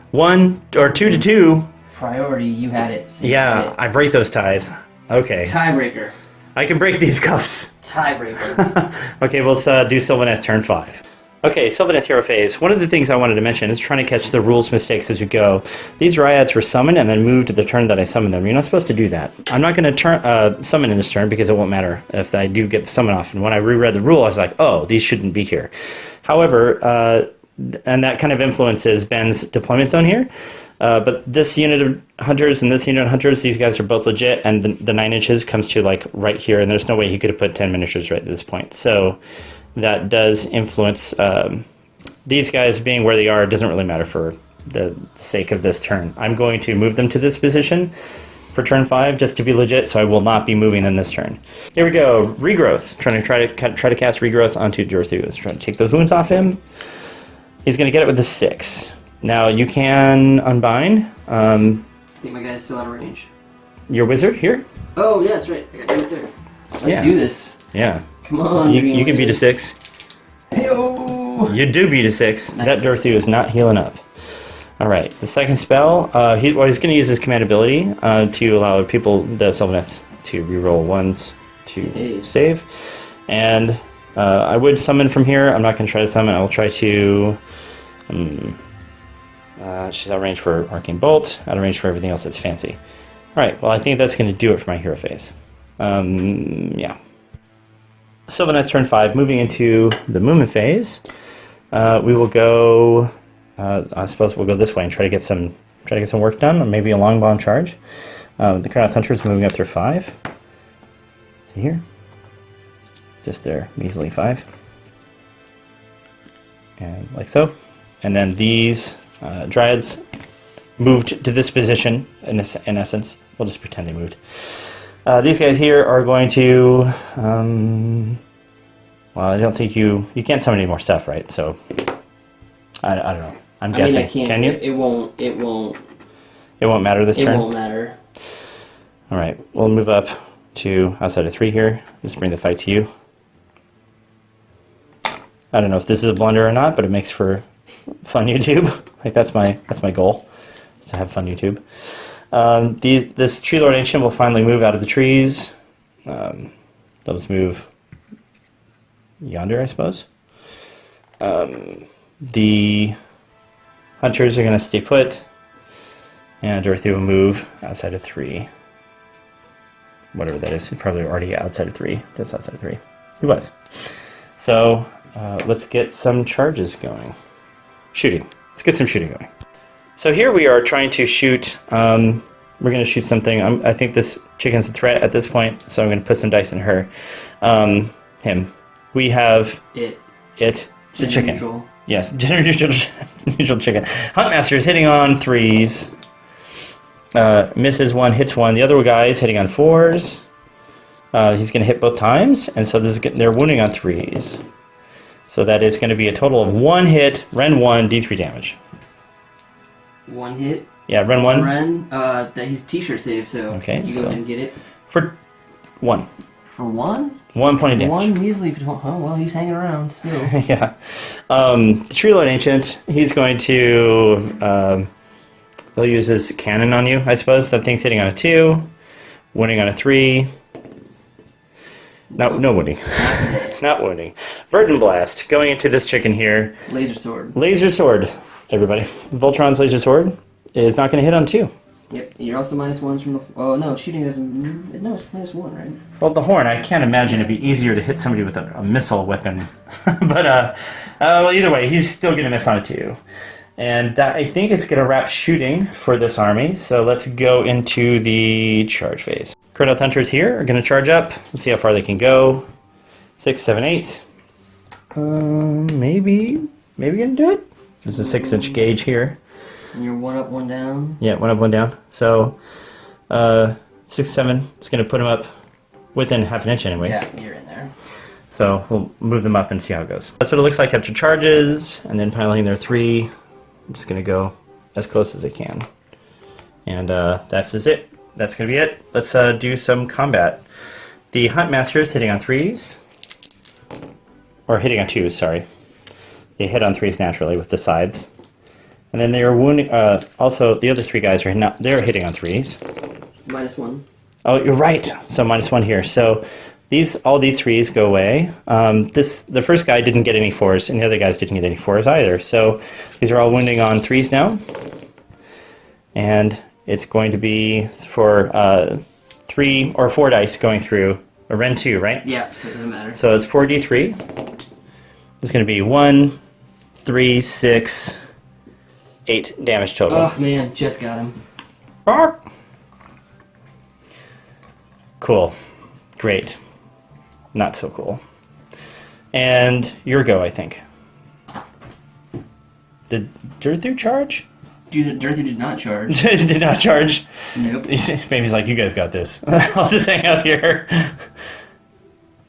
1 or 2 to 2. Priority, you had it. So you Yeah, had it. I break those ties. Okay. Tiebreaker. I can break these cuffs. Tiebreaker. Okay, well, let's do Sylvaneth turn 5. Okay, Sylvaneth hero phase. One of the things I wanted to mention is trying to catch the rules mistakes as you go. These dryads were summoned and then moved to the turn that I summoned them. You're not supposed to do that. I'm not going to summon in this turn because it won't matter if I do get the summon off. And when I reread the rule, I was like, oh, these shouldn't be here. However, and that kind of influences Ben's deployment zone here. But this unit of hunters and this unit of hunters, these guys are both legit, and the 9 inches comes to like right here, and there's no way he could have put 10 miniatures right at this point. So that does influence these guys being where they are. Doesn't really matter for the sake of this turn. I'm going to move them to this position for turn 5 just to be legit, so I will not be moving them this turn. Here we go, regrowth. Try to cast regrowth onto Durthu. Let's try to take those wounds off him. He's going to get it with a 6. Now you can unbind I think my guy's still out of range. your wizard here. Oh, yeah, that's right. I got you right there. Let's Yeah. do this. Yeah, Come on. you can beat a 6. Hey-oh! You do beat a 6. Nice. That Durthu is not healing up. All right, the second spell. He's going to use his command ability to allow people, the Sylvaneth, to reroll 1s to save. And I would summon from here. I'm not going to try to summon. I will try to. She's out of range for Arcane Bolt, out of range for everything else that's fancy. Alright, well I think that's going to do it for my hero phase. Yeah. Sylvaneth's turn 5, moving into the movement phase. We will go, I suppose we'll go this way and try to get some work done, or maybe a long bomb charge. The Crown Hunter is moving up through 5. Here. Just there, measly 5. and like so. And then these Dryads moved to this position, in essence. We'll just pretend they moved. These guys here are going to... well, I don't think you can't summon any more stuff, right? So, I don't know. I'm guessing. I mean, I can you? It won't. It won't matter this turn? It won't matter. Alright, we'll move up to outside of 3 here. Just bring the fight to you. I don't know if this is a blunder or not, but it makes for fun YouTube. Like that's my goal, to have fun YouTube. This Tree Lord Ancient will finally move out of the trees. They'll just move yonder, I suppose. The Hunters are going to stay put, and Dorothy will move outside of 3. Whatever that is, he's probably already outside of 3. Just outside of 3. He was. So let's get some charges going. Shooting. Let's get some shooting going. So here we are trying to shoot. We're going to shoot something. I think this chicken's a threat at this point, so I'm going to put some dice in her. Him. We have It. It's a chicken. Neutral. Yes, gender neutral chicken. Huntmaster is hitting on 3s. Misses 1, hits 1. The other guy is hitting on 4s. He's going to hit both times, and so they're wounding on 3s. So that is going to be a total of 1 hit, Ren 1, D3 damage. 1 hit. Yeah, Ren 1. Ren. That he's t-shirt save, so Okay, you go ahead and get it. For 1. For 1? 1 point of damage. 1 easily. Oh, well, he's hanging around still. Yeah. The Tree Lord Ancient, he's going to... he'll use his cannon on you, I suppose. That thing's hitting on a 2. Wounding on a 3. No wounding. Not wounding. Verdant Blast, going into this chicken here. Laser sword. Laser Sword, everybody. Voltron's Laser Sword is not going to hit on 2. Yep, you're also -1s from the... Oh, no, shooting doesn't... No, it's -1, right? Well, the horn, I can't imagine it'd be easier to hit somebody with a missile weapon. But, well, either way, he's still going to miss on a 2. And that, I think, is going to wrap shooting for this army. So let's go into the charge phase. Chronoth Hunters here are going to charge up. Let's see how far they can go. 6, 7, 8. Maybe going to do it. There's a 6-inch gauge here. And you're 1 up, 1 down. Yeah, 1 up, 1 down. So 6, 7 is going to put them up within half an inch anyways. Yeah, you're in there. So we'll move them up and see how it goes. That's what it looks like after charges, and then piling their 3. I'm just going to go as close as I can. And that's just it. That's going to be it. Let's do some combat. The Huntmaster is hitting on 3s. Or hitting on 2s, sorry. They hit on 3s naturally with the sides. And then they are wounding... also, the other 3 guys are they're hitting on 3s. -1. Oh, you're right. So -1 here. So all these 3s go away. The first guy didn't get any 4s, and the other guys didn't get any 4s either. So these are all wounding on 3s now. And it's going to be for 3 or 4 dice going through a Ren 2, right? Yeah, so it doesn't matter. So it's 4d3. It's going to be 1, 3, 6, 8 damage total. Oh, man, just got him. Cool. Great. Not so cool. And your go, I think. Did Dirthu charge? Dirthu did not charge. Did not charge? Nope. Maybe he's like, you guys got this. I'll just hang out here.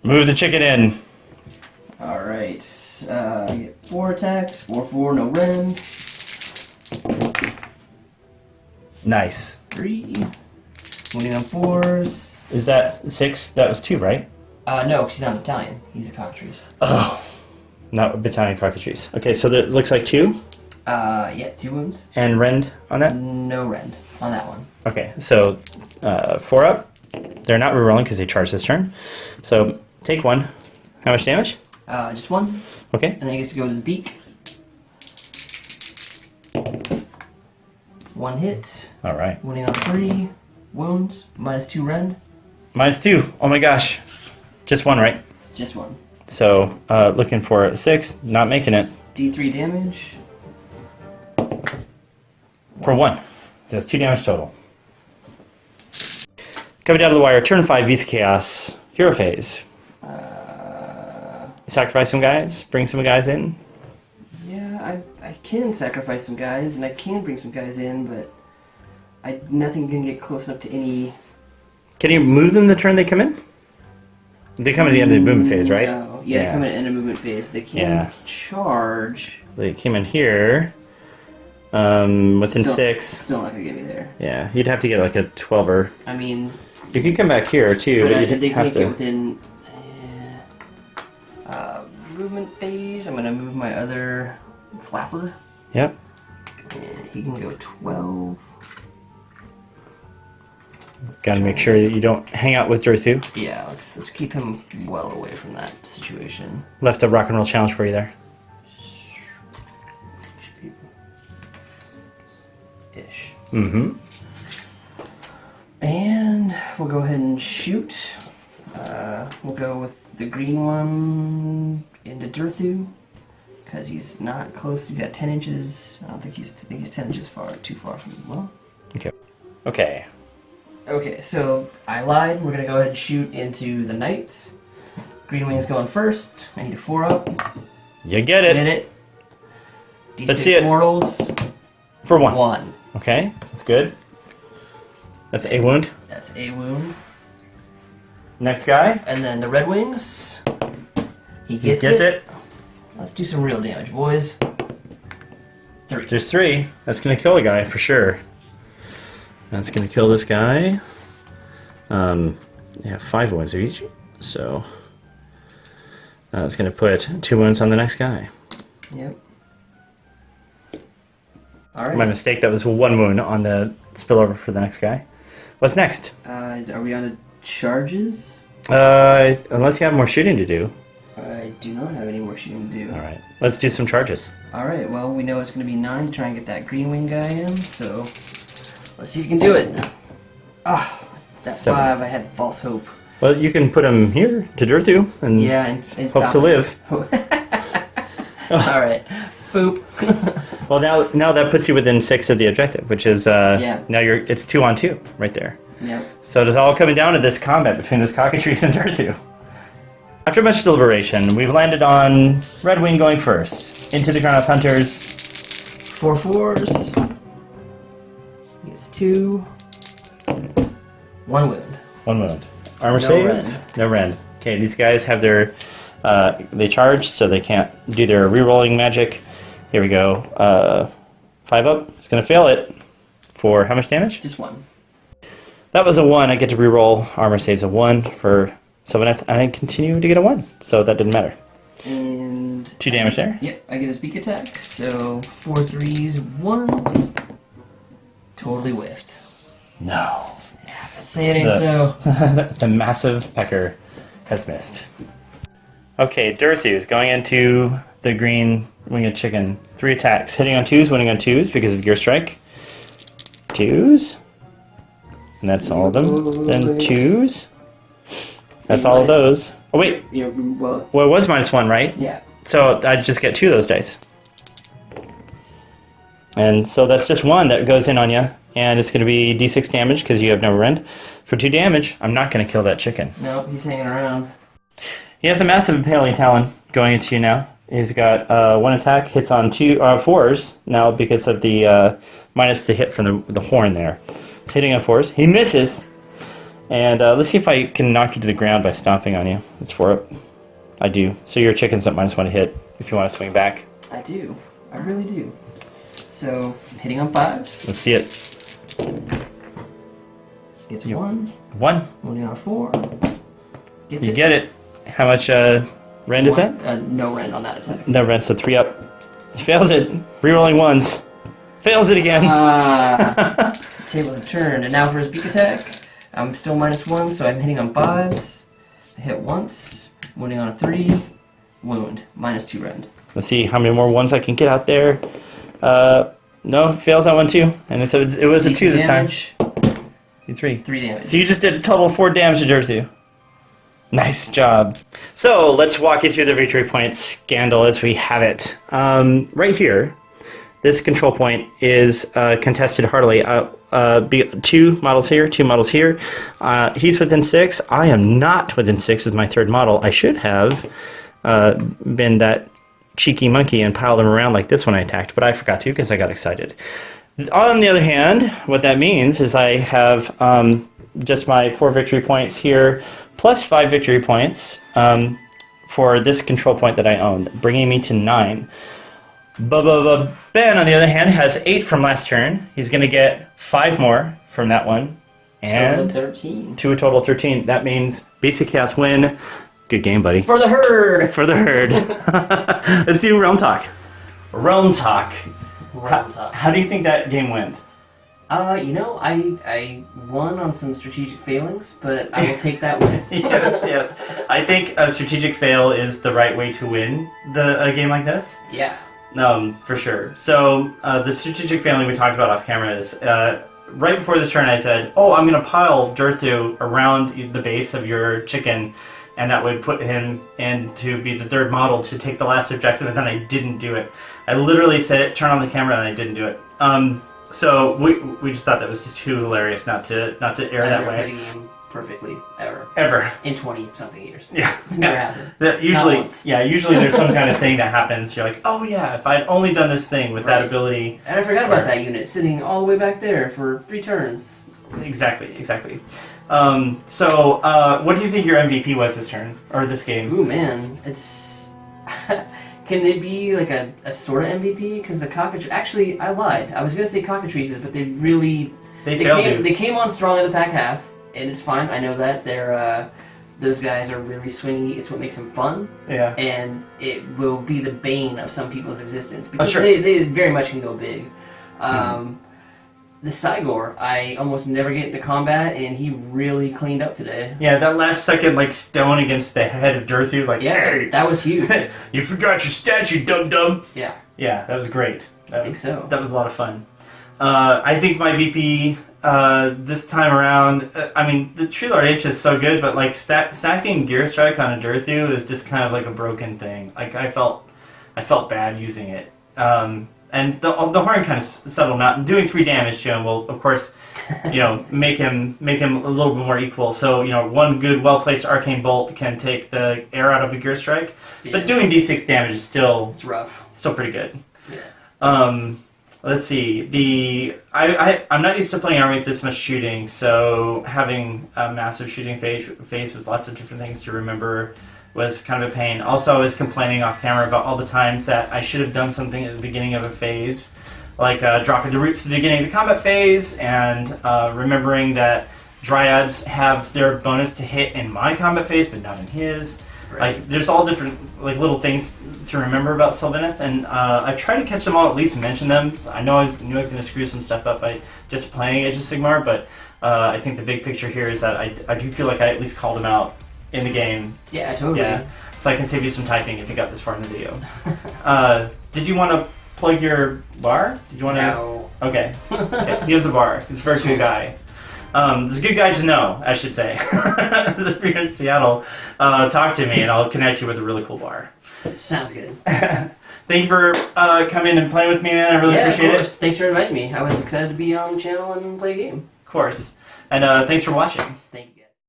Move the chicken in. Alright. Get 4 attacks. 4, no Ren. Nice. 3. Wounding on 4s. Is that 6? That was 2, right? No, because he's not a battalion. He's a cockatrice. Oh. Not a battalion cockatrice. Okay, so that looks like 2. Yeah, 2 wounds. And rend on that? No rend on that one. Okay, so 4 up. They're not rerolling because they charged this turn. So take 1. How much damage? Just 1. Okay. And then he gets to go with his beak. 1 hit. All right. Wounding on 3. Wounds. -2 rend. -2. Oh my gosh. Just 1, right? Just 1. So looking for a 6. Not making it. D3 damage. For 1. So that's 2 damage total. Coming down to the wire, turn 5, Beast of Chaos, Hero Phase. Sacrifice some guys, bring some guys in. I can sacrifice some guys, and I can bring some guys in, but nothing can get close enough to any... Can you move them the turn they come in? They come at the end of the movement phase, right? No. Yeah, they come at the end of movement phase. They can charge. They came in here. Within 6. Still not gonna get me there. Yeah, you'd have to get like a 12er. I mean... You could come back here too, but you'd they have can't to... get within... movement phase. I'm gonna move my other flapper. Yep. And he can go 12. Gotta make sure that you don't hang out with Durthu. Yeah, let's keep him well away from that situation. Left a rock and roll challenge for you there. Ish. Mm-hmm. And we'll go ahead and shoot. We'll go with the green one into Durthu, because he's not close. He's got 10 inches. I don't think he's 10 inches too far from me. Well. Okay. Okay. Okay, so I lied. We're gonna go ahead and shoot into the knights. Green wing's going first. I need a 4-up. You get it. Get it. D6 Let's see it. mortals. For 1. 1. Okay, that's good. That's a wound. That's a wound. Next guy. And then the red wings. He He gets gets it. Let's do some real damage, boys. 3. There's 3. That's gonna kill a guy for sure. That's gonna kill this guy. Yeah, 5 wounds each. So it's gonna put 2 wounds on the next guy. Yep. Alright. My mistake. That was 1 wound on the spillover for the next guy. What's next? Are we on to charges? Unless you have more shooting to do. I do not have any more shooting to do. All right, let's do some charges. Alright, well, we know it's going to be 9 to try and get that green wing guy in, so let's see if you can do it. Ah, that 7. 5, I had false hope. Well, you can put him here to Durthu and Yeah, and hope stop to it. live. Alright, boop. Well, now that puts you within 6 of the objective, which is Yeah. now it's 2 on 2 right there. Yep. So it's all coming down to this combat between this cockatrice and Durthu. After much deliberation, we've landed on Red Wing going first. Into the Crown of Hunters. 4 4s. He gets 2. 1 wound. 1 wound. Armor No save? rend. No rend. Okay, these guys have their... they charge, so they can't do their rerolling magic. Here we go. 5 up. It's going to fail it. For how much damage? Just 1. That was a 1. I get to reroll. Armor saves a 1 for Sylvaneth. I continue to get a 1, so that didn't matter. And 2 damage there. Yep, I get his beak attack. So 4 3s, 1s. Totally whiffed. No. Yeah, that's saying it, so. The massive pecker has missed. Okay, Durthu is going into the green winged chicken. 3 attacks. Hitting on 2s, winning on 2s because of Gear Strike. 2s. And that's all of them. Then 2s. That's all of those. Oh, wait. Yeah, well, Well, it was -1, right? yeah. So I just get 2 of those dice. And so that's just 1 that goes in on you. And it's going to be d6 damage because you have no rend. For 2 damage, I'm not going to kill that chicken. Nope, he's hanging around. He has a massive impaling talon going into you now. He's got 1 attack, hits on 4s now because of the minus to hit from the horn there. It's hitting on 4s. He misses. And let's see if I can knock you to the ground by stomping on you. It's 4 up. I do. So your chicken's at -1 to hit if you want to swing back. I do. I really do. So, hitting on 5s. Let's see it. Gets 1. 1. Wounding on 4. Gets You it. get it. How much rend is that? No rend on that attack. No rend, so 3 up. He fails it. Rerolling 1s. Fails it again. Tables have turned. And now for his beak attack. I'm still -1, so I'm hitting on 5s. I hit once. Wounding on a 3. Wound. -2 rend. Let's see how many more 1s I can get out there. No, fails that one too. And it was a 2 this time. 3. 3 damage. So you just did a total of 4 damage to Durthu. Nice job. So let's walk you through the victory point scandal as we have it. Right here, this control point is contested heartily. 2 models here, 2 models here. He's within 6. I am not within 6 with my 3rd model. I should have been that cheeky monkey and pile them around like this when I attacked, but I forgot to because I got excited. On the other hand, what that means is I have just my 4 victory points here, plus 5 victory points for this control point that I own, bringing me to 9. Ben, on the other hand, has 8 from last turn. He's going to get 5 more from that one. Total And 13. to a total of 13. That means basic chaos win. Good game, buddy. For the herd! For the herd. Let's do Realm Talk. Realm Talk. Realm Talk. How do you think that game went? I won on some strategic failings, but I will take that win. Yes. I think a strategic fail is the right way to win a game like this. Yeah. For sure. So the strategic failing we talked about off camera is right before this turn I said, oh, I'm going to pile Durthu around the base of your chicken, and that would put him in to be the 3rd model to take the last objective, and then I didn't do it. I literally said it, turn on the camera, and I didn't do it. So we just thought that was just too hilarious not to air that way. Played a game perfectly Ever. in 20-something years. Yeah. It's never happened. Usually there's some kind of thing that happens. You're like, oh yeah, if I'd only done this thing with that ability. And I forgot about that unit sitting all the way back there for 3 turns. Exactly. So what do you think your MVP was this turn or this game? Ooh man, it's. Can they be like a sort of MVP? Because the cockatrice. Actually, I lied. I was gonna say cockatrices, but they came on strong in the back half, and it's fine. I know that those guys are really swingy. It's what makes them fun. Yeah. And it will be the bane of some people's existence because sure. they very much can go big. The Sigmar, I almost never get into combat, and he really cleaned up today. Yeah, that last second stone against the head of Durthu, hey, that was huge. You forgot your statue, dum-dum. Yeah. Yeah, that was great. I think so. That was a lot of fun. I think my VP this time around, the Tree Lord H is so good, but stacking Gear Strike on a Durthu is just kind of like a broken thing. I felt bad using it. And the horn kind of settled him out, and doing 3 damage to him will, of course, make him a little bit more equal. So, one good, well-placed Arcane Bolt can take the air out of a Gear Strike, but doing D6 damage is it's rough. Still pretty good. Yeah. Let's see. I'm not used to playing army with this much shooting, so having a massive shooting phase with lots of different things to remember was kind of a pain. Also, I was complaining off camera about all the times that I should have done something at the beginning of a phase, like dropping the roots at the beginning of the combat phase, and remembering that Dryads have their bonus to hit in my combat phase, but not in his. Right. There's all different little things to remember about Sylvaneth, and I try to catch them all, at least mention them. So I knew I was going to screw some stuff up by just playing Age of Sigmar, but I think the big picture here is that I do feel like I at least called them out in the game. Yeah, totally. Yeah. So I can save you some typing if you got this far in the video. Did you want to plug your bar? Did you want to? No. Okay. He has a bar. He's a very good guy. This is a good guy to know, I should say. If you're in Seattle, talk to me and I'll connect you with a really cool bar. Sounds good. Thank you for coming and playing with me, man. I really appreciate it. Thanks for inviting me. I was excited to be on the channel and play a game. Of course. And thanks for watching. Thank you.